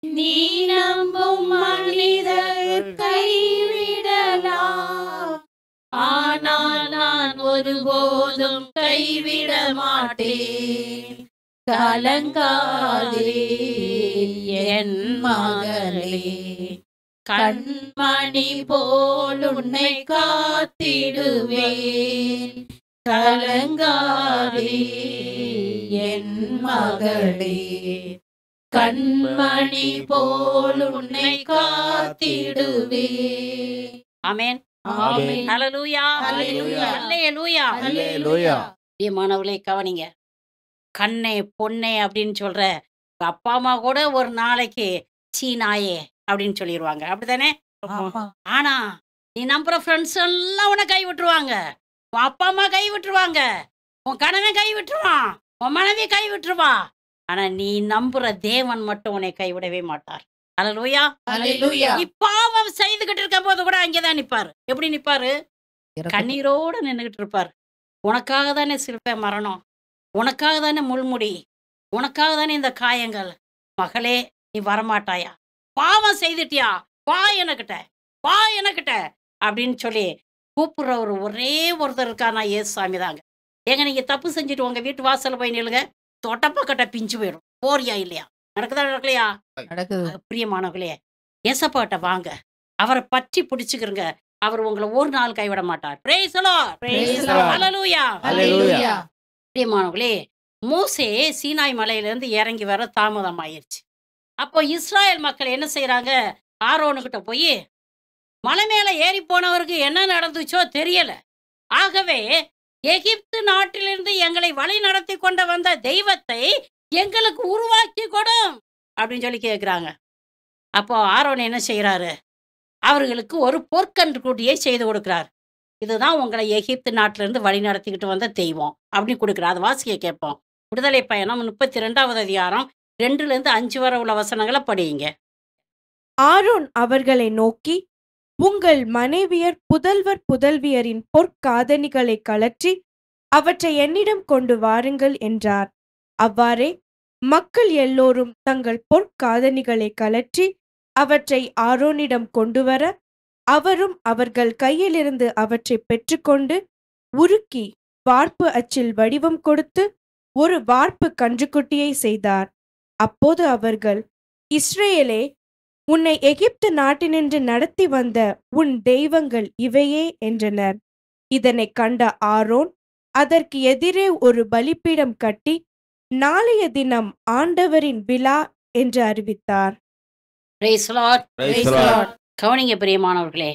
[SPEAKER 1] நீ நம்பும் மனிதர் கைவிடலாம், ஆனால் நான் ஒருபோதும் கைவிட மாட்டேன். கலங்காதே என் மகளே, கண்மணி போல் உன்னை காத்திடுவேன். கலங்காதே என் மகளே, கண்மணி போல் உன்னை காத்திடுவேன். ஆமென்.
[SPEAKER 4] ஆமென்.
[SPEAKER 1] ஹல்லேலூயா,
[SPEAKER 4] ஹல்லேலூயா.
[SPEAKER 1] அல்லேலூயா.
[SPEAKER 4] அல்லேலூயா.
[SPEAKER 1] பிரியமானவர்களே, கவனிங்க. கண்ணே பொண்ணே அப்படின்னு சொல்ற உங்க அப்பா அம்மா கூட ஒரு நாளைக்கு சீ நாயே அப்படின்னு சொல்லிடுவாங்க, அப்படித்தானே?
[SPEAKER 2] ஆமா.
[SPEAKER 1] ஆனா நீ நம்புற ஃப்ரெண்ட்ஸ் எல்லாம் உன்னை கை விட்டுருவாங்க, உன் அப்பா அம்மா கை விட்டுருவாங்க, உன் கணவன் கை விட்டுருவான், உன் மனைவி கை விட்டுருவா. ஆனா நீ நம்புற தேவன் மட்டும் உன்னை கைவிடவே மாட்டார். அல்லேலூயா.
[SPEAKER 2] அல்லேலூயா.
[SPEAKER 1] நீ பாவம் செய்துகிட்டு இருக்க போது கூட அங்கேதான் நிப்பாரு. எப்படி நிப்பாரு? கண்ணீரோட நின்றுகிட்டு இருப்பார். உனக்காக தானே சிலுவை மரணம், உனக்காக தானே முள்முடி, உனக்காக தானே இந்த காயங்கள். மகளே, நீ நீ வரமாட்டாயா? பாவம் செய்துட்டியா? வா எனக்கிட்ட, வா எனக்கிட்ட அப்படின்னு சொல்லி கூப்பிடுற ஒரே ஒருத்தர் இருக்கா, நான் ஏசுசாமி தாங்க. ஏங்க நீங்க தப்பு செஞ்சுட்டு உங்க வீட்டு வாசல்ல போய் நில்லுங்க, தொட்டப்பக்கட்ட பிஞ்சு போயிடும். போறியா இல்லையா? நடக்குதா நடக்கலையா?
[SPEAKER 2] நடக்குது.
[SPEAKER 1] பிரியமானவர்களே, ஏசப்பாட்ட வாங்க, அவரை பற்றி பிடிச்சுக்கிறங்க. அவர் உங்களை ஒரு நாள் கைவிட மாட்டார். Praise the Lord.
[SPEAKER 2] Praise the Lord.
[SPEAKER 1] Hallelujah.
[SPEAKER 2] Hallelujah.
[SPEAKER 1] பிரியமானவர்களே, மோசே சீனாய் மலையிலிருந்து இறங்கி வர தாமதம் ஆயிருச்சு. அப்போ இஸ்ராயல் மக்கள் என்ன செய்றாங்க? ஆரோனுக்கிட்ட போய், மலை மேல ஏறி போனவருக்கு என்ன நடந்துச்சோ தெரியல. ஆகவே எகிப்து நாட்டிலிருந்து எங்களை வழி நடத்தி கொண்டு வந்த தெய்வத்தை எங்களுக்கு உருவாக்கி கொடும் அப்படின்னு சொல்லி கேட்குறாங்க. அப்போ ஆரோன் என்ன செய்கிறாரு? அவர்களுக்கு ஒரு பொற்கன்று குட்டியை செய்து கொடுக்குறார். இதுதான் உங்களை எகிப்து நாட்டிலிருந்து வழி நடத்திக்கிட்டு வந்த தெய்வம் அப்படின்னு கொடுக்குறார். அது வாசிக்க கேட்போம். விடுதலை பயணம் 32வது அதிகாரம் 2லேருந்து 5 வரை உள்ள வசனங்களை படியுங்க.
[SPEAKER 5] ஆரோன் அவர்களை நோக்கி, உங்கள் மனைவியர் புதல்வர் புதல்வியரின் பொற்காதணிகளை கழற்றி அவற்றை என்னிடம் கொண்டு வாருங்கள் என்றார். அவ்வாறே மக்கள் எல்லோரும் தங்கள் பொற்காதணிகளை கழற்றி அவற்றை ஆரோனிடம் கொண்டு வர, அவரும் அவர்கள் கையிலிருந்து அவற்றை பெற்றுக்கொண்டு உருக்கி வார்ப்பு அச்சில் வடிவம் கொடுத்து ஒரு வார்ப்பு கன்றுக்குட்டியை செய்தார். அப்போது அவர்கள், இஸ்ரேலே, உன்னை எகிப்து நாட்டினின்று நடத்தி வந்த உன் தெய்வங்கள் இவையே என்றனர். இதனைக் கண்ட ஆரோன் அதற்கு எதிரே ஒரு பலிபீடம் கட்டி, நாளைய தினம் ஆண்டவரின் விழா என்று அறிவித்தார்.
[SPEAKER 1] Praise the Lord.
[SPEAKER 6] Praise the Lord.
[SPEAKER 1] கவனிங்க பிரியமானவர்களே,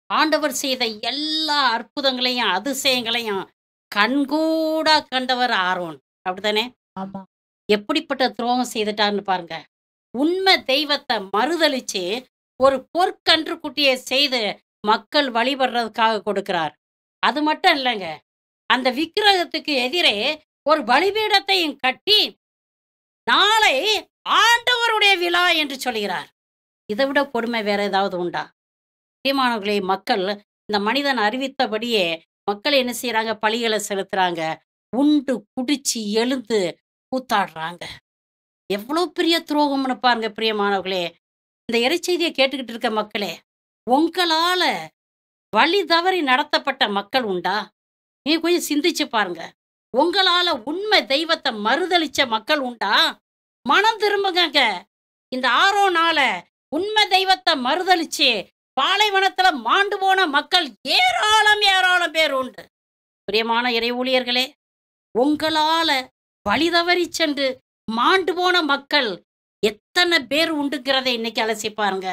[SPEAKER 1] ஆண்டவர் செய்த எல்லா அற்புதங்களையும் அதிசயங்களையும் கண்கூடா கண்டவர் ஆரோன். அப்படித்தானே?
[SPEAKER 3] ஆமா.
[SPEAKER 1] எப்படிப்பட்ட துரோகம் செய்துட்டார்னு பாருங்க. உண்மை தெய்வத்தை மறுதலிச்சு ஒரு பொற்கன்று குட்டியை செய்து மக்கள் வழிபடுறதுக்காக கொடுக்கிறார். அது மட்டும் இல்லைங்க, அந்த விக்கிரகத்துக்கு எதிரே ஒரு பலிபீடத்தையும் கட்டி நாளை ஆண்டவருடைய விழா என்று சொல்கிறார். இதை விட கொடுமை வேற ஏதாவது உண்டா? பிரியமானவர்களே, மக்கள் இந்த மனிதன் அறிவித்தபடியே மக்கள் என்ன செய்யறாங்க? பலிகளை செலுத்துறாங்க, உண்டு குடிச்சு எழுந்து கூத்தாடுறாங்க. எவ்வளோ பெரிய துரோகம்னு பாருங்க பிரியமானவர்களே. இந்த இறைச்செய்தியை கேட்டுக்கிட்டு இருக்க மக்களே, உங்களால வழி தவறி நடத்தப்பட்ட மக்கள் உண்டா? நீ கொஞ்சம் சிந்திச்சு பாருங்க. உங்களால உண்மை தெய்வத்தை மறுதலிச்ச மக்கள் உண்டா? மனம் திரும்புங்க. இந்த ஆரோனால உண்மை தெய்வத்தை மறுதலிச்சு பாலைவனத்துல மாண்டு போன மக்கள் ஏராளம் ஏராளம் பேர் உண்டு. பிரியமான இறை ஊழியர்களே, உங்களால வழி தவறி சென்று மாண்டு போன மக்கள் எத்தனை பேர் உண்டுங்கிறதை இன்னைக்கு அலசி பாருங்க.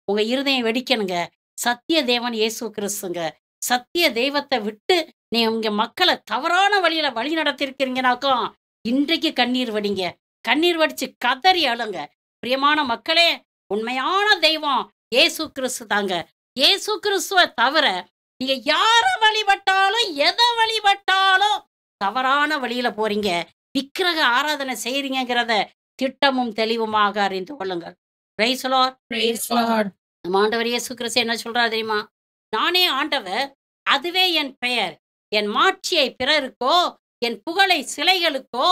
[SPEAKER 1] உங்க இருதயம் வெடிக்கணுங்க. சத்திய தேவன் இயேசு கிறிஸ்துங்க. சத்திய தெய்வத்தை விட்டு நீ உங்க மக்களை தவறான வழியில வழி நடத்திருக்கிறீங்கனாக்கும் இன்றைக்கு கண்ணீர் வடிங்க. கண்ணீர் வடிச்சு கதறி அழுங்க. பிரியமான மக்களே, உண்மையான தெய்வம் இயேசு கிறிஸ்து தாங்க. இயேசு கிறிஸ்துவை தவிர நீங்க யாரை வழிபட்டாலும் எதை வழிபட்டாலும் தவறான வழியில போறீங்க. விக்கிரக ஆராதனை செய்றீங்கிறத திட்டமும் தெளிவுமாக அறிந்து கொள்ளுங்கள். Praise the Lord.
[SPEAKER 2] Praise the Lord.
[SPEAKER 1] நம்ம ஆண்டவர் இயேசு கிறிஸ்து என்ன சொல்றாரு தெரியுமா? நானே ஆண்டவர், அதுவே என் பெயர். என் மாட்சியை பிறருக்கோ என் புகழை சிலைகளுக்கோ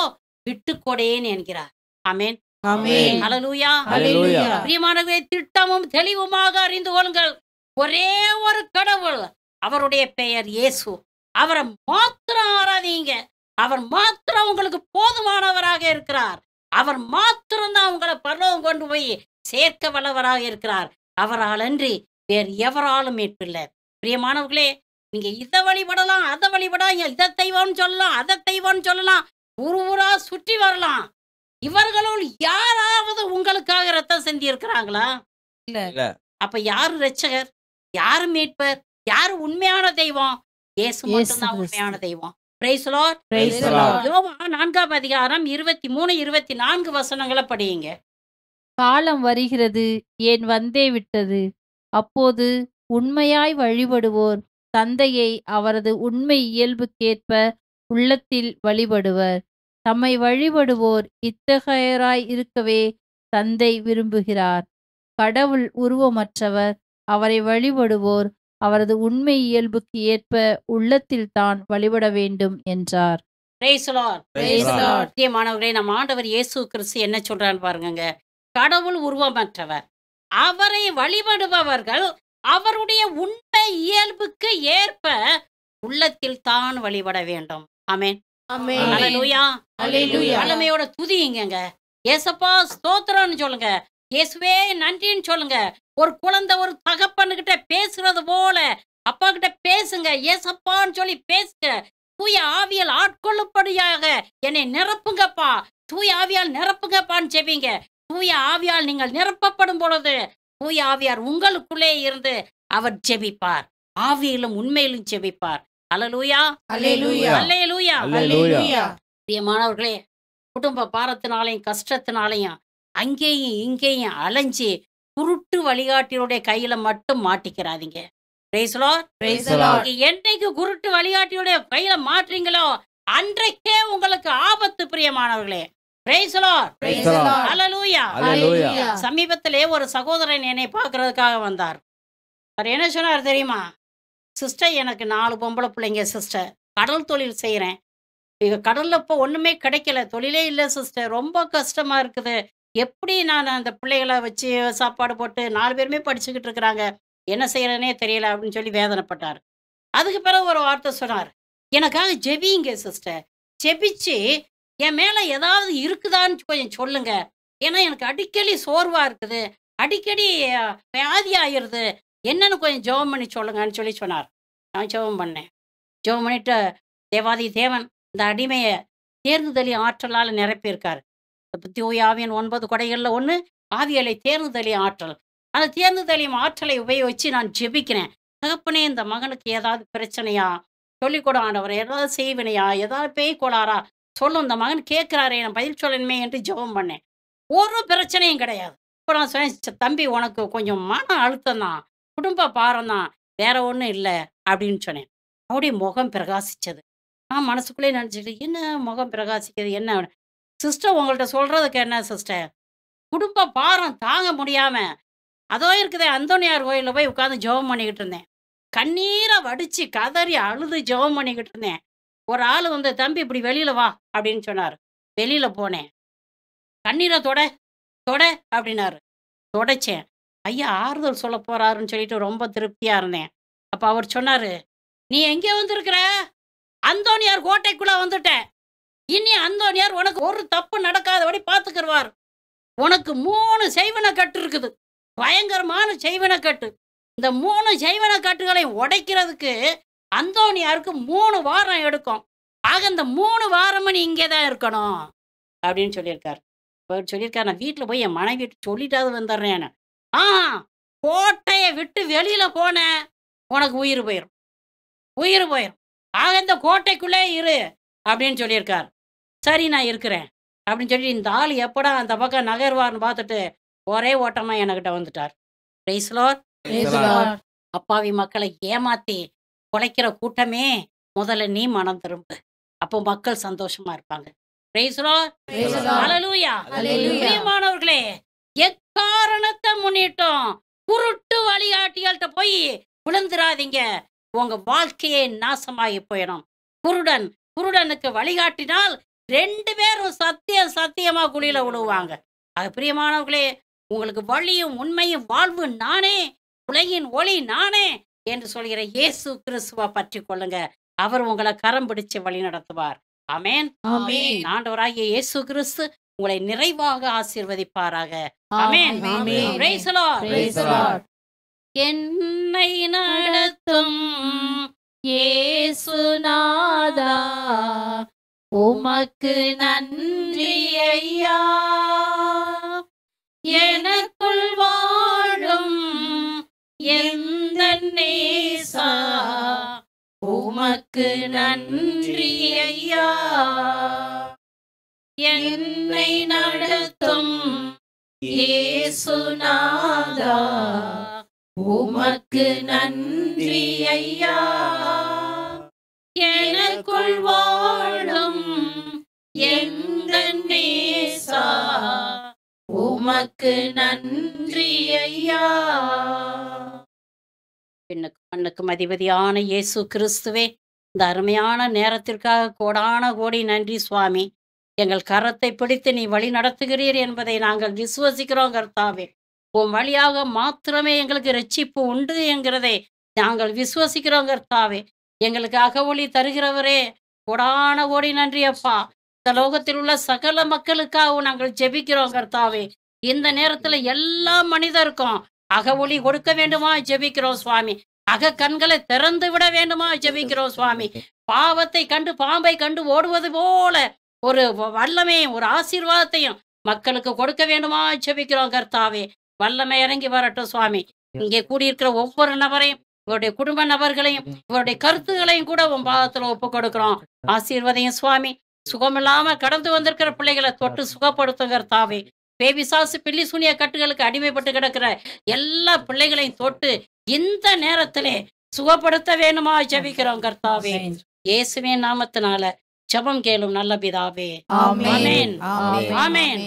[SPEAKER 1] விட்டுக்கொடேன் என்கிறார். ஆமென்.
[SPEAKER 2] ஆமென்.
[SPEAKER 1] ஹல்லேலூயா.
[SPEAKER 4] Hallelujah.
[SPEAKER 1] பிரியமானவர்களே, திட்டமும் தெளிவுமாக அறிந்து கொள்ளுங்கள். ஒரே ஒரு கடவுள், அவருடைய பெயர் இயேசு. அவரை மாத்திரம் ஆராதிங்க. அவர் மாத்திரம் உங்களுக்கு போதுமானவராக இருக்கிறார். அவர் மாத்திரம்தான் உங்களை பரலோகம் கொண்டு போய் சேர்க்க வல்லவராக இருக்கிறார். அவரால் அன்றி வேறு எவராலும் மீட்பில்லை. பிரியமானவர்களே, நீங்க இதை வழிபடலாம், அதை வழிபடலாம், இதை தெய்வம்னு சொல்லலாம், அதை தெய்வம்னு சொல்லலாம், ஊரா சுற்றி வரலாம். இவர்களுள் யாராவது உங்களுக்காக ரத்தம் சிந்தி இருக்கிறாங்களா?
[SPEAKER 2] இல்ல.
[SPEAKER 1] அப்ப யாரு ரட்சகர்? யாரு மீட்பர்? யாரு உண்மையான தெய்வம்? இயேசு மட்டும்தான் உண்மையான தெய்வம். Praise the Lord.
[SPEAKER 2] Praise the Lord.
[SPEAKER 1] யோவான் 4ஆம் அதிகாரம் 23, 24 வசனங்களை படியுங்க.
[SPEAKER 3] காலம் வருகிறது, ஏன் வந்தே விட்டது. அப்போது உண்மையாய் வழிபடுவோர் தந்தையை அவரது உண்மை இயல்புக்கேற்ப உள்ளத்தில் வழிபடுவர். தம்மை வழிபடுவோர் இத்தகையராய் இருக்கவே தந்தை விரும்புகிறார். கடவுள் உருவமற்றவர். அவரை வழிபடுவோர் அவரது உண்மை இயல்புக்கு ஏற்ப உள்ளத்தில் தான் வழிபட வேண்டும் என்றார்.
[SPEAKER 1] Praise the Lord.
[SPEAKER 2] Praise the Lord.
[SPEAKER 1] பிரியமானவர்களே, நம்ம ஆண்டவர் இயேசு கிறிஸ்து என்ன சொல்றான்னு பாருங்க. கடவுள் உருவமற்றவர். அவரை வழிபடுபவர்கள் அவருடைய உண்மை இயல்புக்கு ஏற்ப உள்ளத்தில் தான் வழிபட வேண்டும். ஆமென்.
[SPEAKER 5] ஆமென்.
[SPEAKER 1] அல்லேலூயா.
[SPEAKER 5] அல்லேலூயா.
[SPEAKER 1] வல்லமையோட துதியுங்க. ஏசப்பா ஸ்தோத்திரம்னு சொல்லுங்க. இயேசுவே நன்றின்னு சொல்லுங்க. ஒரு குழந்தை ஒரு தகப்பனுக்கிட்ட பேசுறது போல அப்பா கிட்ட பேசுங்க. ஏசப்பான்னு சொல்லி பேசுங்க. தூய ஆவியால் ஆட்கொள்ளும்படியாக என்னை நிரப்புங்கப்பா, தூய ஆவியால் நிரப்புங்கப்பான்னு ஜெபிங்க. தூய ஆவியால் நீங்கள் நிரப்பப்படும் பொழுது தூய ஆவியார் உங்களுக்குள்ளே இருந்து அவர் ஜெபிப்பார். ஆவியிலும் உண்மையிலும் ஜெபிப்பார். அல்லேலூயா.
[SPEAKER 5] அல்லேலூயா.
[SPEAKER 1] அல்லேலூயா.
[SPEAKER 5] அல்லேலூயா.
[SPEAKER 1] பிரியமானவர்களே, குடும்ப பாரத்தினாலையும் கஷ்டத்தினாலையும் அங்கேயும் இங்கேயும் அலைஞ்சு குருட்டு வழிகாட்டியுடைய கையில மட்டும் மாட்டிக்கிறாதீங்க. Praise the Lord.
[SPEAKER 5] Praise the Lord.
[SPEAKER 1] என்னைக்கு குருட்டு வழிகாட்டியுடைய கையில மாற்றீங்களோ அன்றைக்கே உங்களுக்கு ஆபத்து. பிரியமானவர்களே, Praise the Lord.
[SPEAKER 5] Praise the Lord.
[SPEAKER 1] Hallelujah.
[SPEAKER 4] Hallelujah.
[SPEAKER 1] சமீபத்திலே ஒரு சகோதரன் என்னை பார்க்கறதுக்காக வந்தார். அவர் என்ன சொன்னார் தெரியுமா? சிஸ்டர், எனக்கு 4 பொம்பளை பிள்ளைங்க சிஸ்டர். கடல் தொழில் செய்கிறேன். இங்க கடல்ல இப்போ ஒண்ணுமே கிடைக்கல, தொழிலே இல்லை சிஸ்டர். ரொம்ப கஷ்டமா இருக்குது. எப்படி நான் அந்த பிள்ளைகளை வச்சு சாப்பாடு போட்டு 4 பேருமே படிச்சுக்கிட்டு இருக்கிறாங்க, என்ன செய்யறதுனே தெரியல அப்படின்னு சொல்லி வேதனைப்பட்டார். அதுக்கு பிறகு ஒரு வார்த்தை சொன்னார், எனக்காக ஜெபிங்க சிஸ்டர். ஜெபிச்சு என் மேல ஏதாவது இருக்குதான்னு கொஞ்சம் சொல்லுங்க. ஏன்னா எனக்கு அடிக்கடி சோர்வா இருக்குது, அடிக்கடி வியாதி ஆயிருது, என்னன்னு கொஞ்சம் ஜெபம் பண்ணி சொல்லுங்கன்னு சொல்லி சொன்னார். நான் ஜெபம் பண்ணேன். ஜெபம் பண்ணிட்டு தேவாதி தேவன் இந்த அடிமையை தேர்ந்துதலி ஆற்றலால் நிரப்பியிருக்காரு. தூய ஆவியின் 9 கொடைகளில் ஒன்று ஆவியலை தேர்ந்துதலி ஆற்றல். அந்த தேர்ந்துதலியும் ஆற்றலை உபயோகிச்சு நான் ஜெபிக்கிறேன். தகப்பனே, இந்த மகனுக்கு ஏதாவது பிரச்சனையா சொல்லிக்கூட ஆண்டவர், ஏதாவது செய்வினையா, ஏதாவது பேய் கோளாரா சொல்லும், இந்த மகன் கேட்குறாரே, நான் பதில் சொல்லணுமே என்று ஜெபம் பண்ணேன். ஒரு பிரச்சனையும் கிடையாது. இப்போ நான் சொன்னேன், தம்பி உனக்கு கொஞ்சம் மன அழுத்தம் தான், குடும்ப பாரம் தான், வேற ஒன்றும் இல்லை அப்படின்னு சொன்னேன். அவருடைய முகம் பிரகாசிச்சது. நான் மனசுக்குள்ளே நினச்சிட்டு, என்ன முகம் பிரகாசிக்கிறது என்ன? சிஸ்டர், உங்கள்கிட்ட சொல்றதுக்கு என்ன சிஸ்டர், குடும்ப பாரம் தாங்க முடியாம அதோ இருக்குதே அந்தோனியார் கோயிலில் போய் உட்காந்து ஜெபம் பண்ணிக்கிட்டு இருந்தேன். கண்ணீரை வடிச்சு கதறி அழுது ஜெபம் பண்ணிக்கிட்டு இருந்தேன். ஒரு ஆள் வந்து, தம்பி இப்படி வெளியில வா அப்படின்னு சொன்னார். வெளியில போனேன். கண்ணீரை தொட தொட அப்படின்னாரு. தொடச்சேன். ஐயா ஆறுதல் சொல்ல போறாருன்னு சொல்லிட்டு ரொம்ப திருப்தியா இருந்தேன். அப்ப அவர் சொன்னாரு, நீ எங்கே வந்திருக்கிற? அந்தோனியார் கோட்டைக்குள்ள வந்துட்ட. இனி அந்தோனியார் உனக்கு ஒரு தப்பு நடக்காதபடி பார்த்துக்கிடுவார். உனக்கு 3 செய்வன கட்டு இருக்குது, பயங்கரமான செய்வன கட்டு. இந்த 3 செய்வன கட்டுகளை உடைக்கிறதுக்கு அந்தோனியாருக்கு 3 வாரம் எடுக்கும். ஆக இந்த 3 வாரமும் நீ இங்கே தான் இருக்கணும் அப்படின்னு சொல்லியிருக்காரு. அவர் சொல்லியிருக்காரு, நான் வீட்டில் போய் என் மனைவி சொல்லிட்டாவது வந்துடுறேன்னு. கோட்டையை விட்டு வெளியில போனேன், உனக்கு உயிர் போயிடும், உயிர் போயிடும். ஆக இந்த கோட்டைக்குள்ளே இரு அப்படின்னு சொல்லியிருக்கார். சரி, நான் இருக்கிறேன் அப்படின்னு சொல்லி இந்த ஆள் எப்படா அந்த பக்கம் நகர்வார்னு பார்த்துட்டு ஒரே ஓட்டமா என்கிட்ட வந்துட்டார். Praise the Lord.
[SPEAKER 5] Praise the Lord.
[SPEAKER 1] அப்பாவி மக்களை ஏமாத்தி குலைக்கிற கூட்டமே, முதல்ல நீ மனம் திரும்பு, அப்போ மக்கள் சந்தோஷமா இருப்பாங்க. Praise the Lord.
[SPEAKER 5] Praise the Lord.
[SPEAKER 1] Hallelujah.
[SPEAKER 5] Hallelujah.
[SPEAKER 1] பிரியமானவர்களே, எக்காரணத்தை முன்னிட்டும் குருட்டு வழிகாட்டிகள்கிட்ட போய் விழுந்துராதீங்க. உங்க வாழ்க்கையே நாசமாகி போயிடும். குருடனுக்கு வழிகாட்டினால் 2 பேரும் சத்தியமா குழியில விழுவாங்க. அது பிரியமானவர்களே, உங்களுக்கு வழியும் உண்மையும் வாழ்வு நானே, உலகின் ஒளி நானே என்று சொல்கிற இயேசு கிறிஸ்துவை பற்றி கொள்ளுங்க. அவர் உங்களை கரம் பிடிச்சு வழி நடத்துவார். ஆமென்.
[SPEAKER 5] ஆமென்.
[SPEAKER 1] ஆண்டவராகிய இயேசு கிறிஸ்து உங்களை நிறைவாக ஆசீர்வதிப்பாராக. ஆமென்.
[SPEAKER 5] ஆமென்.
[SPEAKER 1] Praise the Lord.
[SPEAKER 5] Praise the Lord.
[SPEAKER 1] என்னை நடத்தும்
[SPEAKER 3] இயேசுநாதா, உமக்கு நன்றி ஐயா. எனக்குள் வாழும் எந்தன் நேசா, உமக்கு நன்றி ஐயா. என்னை நடத்தும் இயேசுநாதா, உமக்கு நன்றி ஐயா. எனக்குள் வாழும் எந்தன் நேசா, உமக்கு நன்றி ஐயா.
[SPEAKER 1] மண்ணுக்கும் அதிபதியான இயேசு கிறிஸ்துவே, இந்த அருமையான நேரத்திற்காக கோடான கோடி நன்றி சுவாமி. எங்கள் கரத்தை பிடித்து நீ வழி நடத்துகிறீர் என்பதை நாங்கள் விசுவசிக்கிறோம் கர்த்தாவே. உன் வழியாக மாத்திரமே எங்களுக்கு ரட்சிப்பு உண்டு என்கிறதை நாங்கள் விசுவசிக்கிறோம் கர்த்தாவே. எங்களுக்கு அகவொளி தருகிறவரே, கோடான கோடி நன்றி அப்பா. இந்த லோகத்தில் உள்ள சகல மக்களுக்காகவும் நாங்கள் ஜெபிக்கிறோம் கர்த்தாவே. இந்த நேரத்துல எல்லா மனிதருக்கும் அகவொளி கொடுக்க வேண்டுமா ஜெபிக்கிறோம் சுவாமி. அக கண்களை திறந்து விட வேண்டுமா ஜெபிக்கிறோம் சுவாமி. பாவத்தை கண்டு பாம்பை கண்டு ஓடுவது போல ஒரு வல்லமையும் ஒரு ஆசீர்வாதத்தையும் மக்களுக்கு கொடுக்க வேண்டுமா ஜெபிக்கிறோம் கர்த்தாவே. வல்லமை இறங்கி வரட்டும் சுவாமி. இங்கே கூடியிருக்கிற ஒவ்வொரு நபரையும், இவருடைய குடும்ப நபர்களையும், இவருடைய கருத்துகளையும் கூட உன் பாதத்துல ஒப்பு கொடுக்கிறோம். ஆசீர்வதையும் சுவாமி. சுகமில்லாம கடந்து வந்திருக்கிற பிள்ளைகளை தொட்டு சுகப்படுத்தும் கர்த்தாவே. பேபிசாசு பில்லி சூனிய கட்டுகளுக்கு அடிமைப்பட்டு கிடக்கிற எல்லா பிள்ளைகளையும் தொட்டு இந்த நேரத்திலே சுகப்படுத்த வேணுமா ஜெபிக்கிறோம் கர்த்தாவே. இயேசுவின் நாமத்தினால ஜெபம் கேளும் நல்ல பிதாவே. ஆமென். ஆமென்.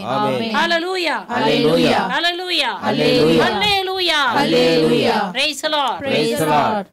[SPEAKER 1] ஹல்லேலூயா.
[SPEAKER 4] Hallelujah.
[SPEAKER 1] Hallelujah.
[SPEAKER 4] Hallelujah.
[SPEAKER 1] Hallelujah.
[SPEAKER 4] Hallelujah.
[SPEAKER 1] Praise the Lord.
[SPEAKER 4] Praise the Lord.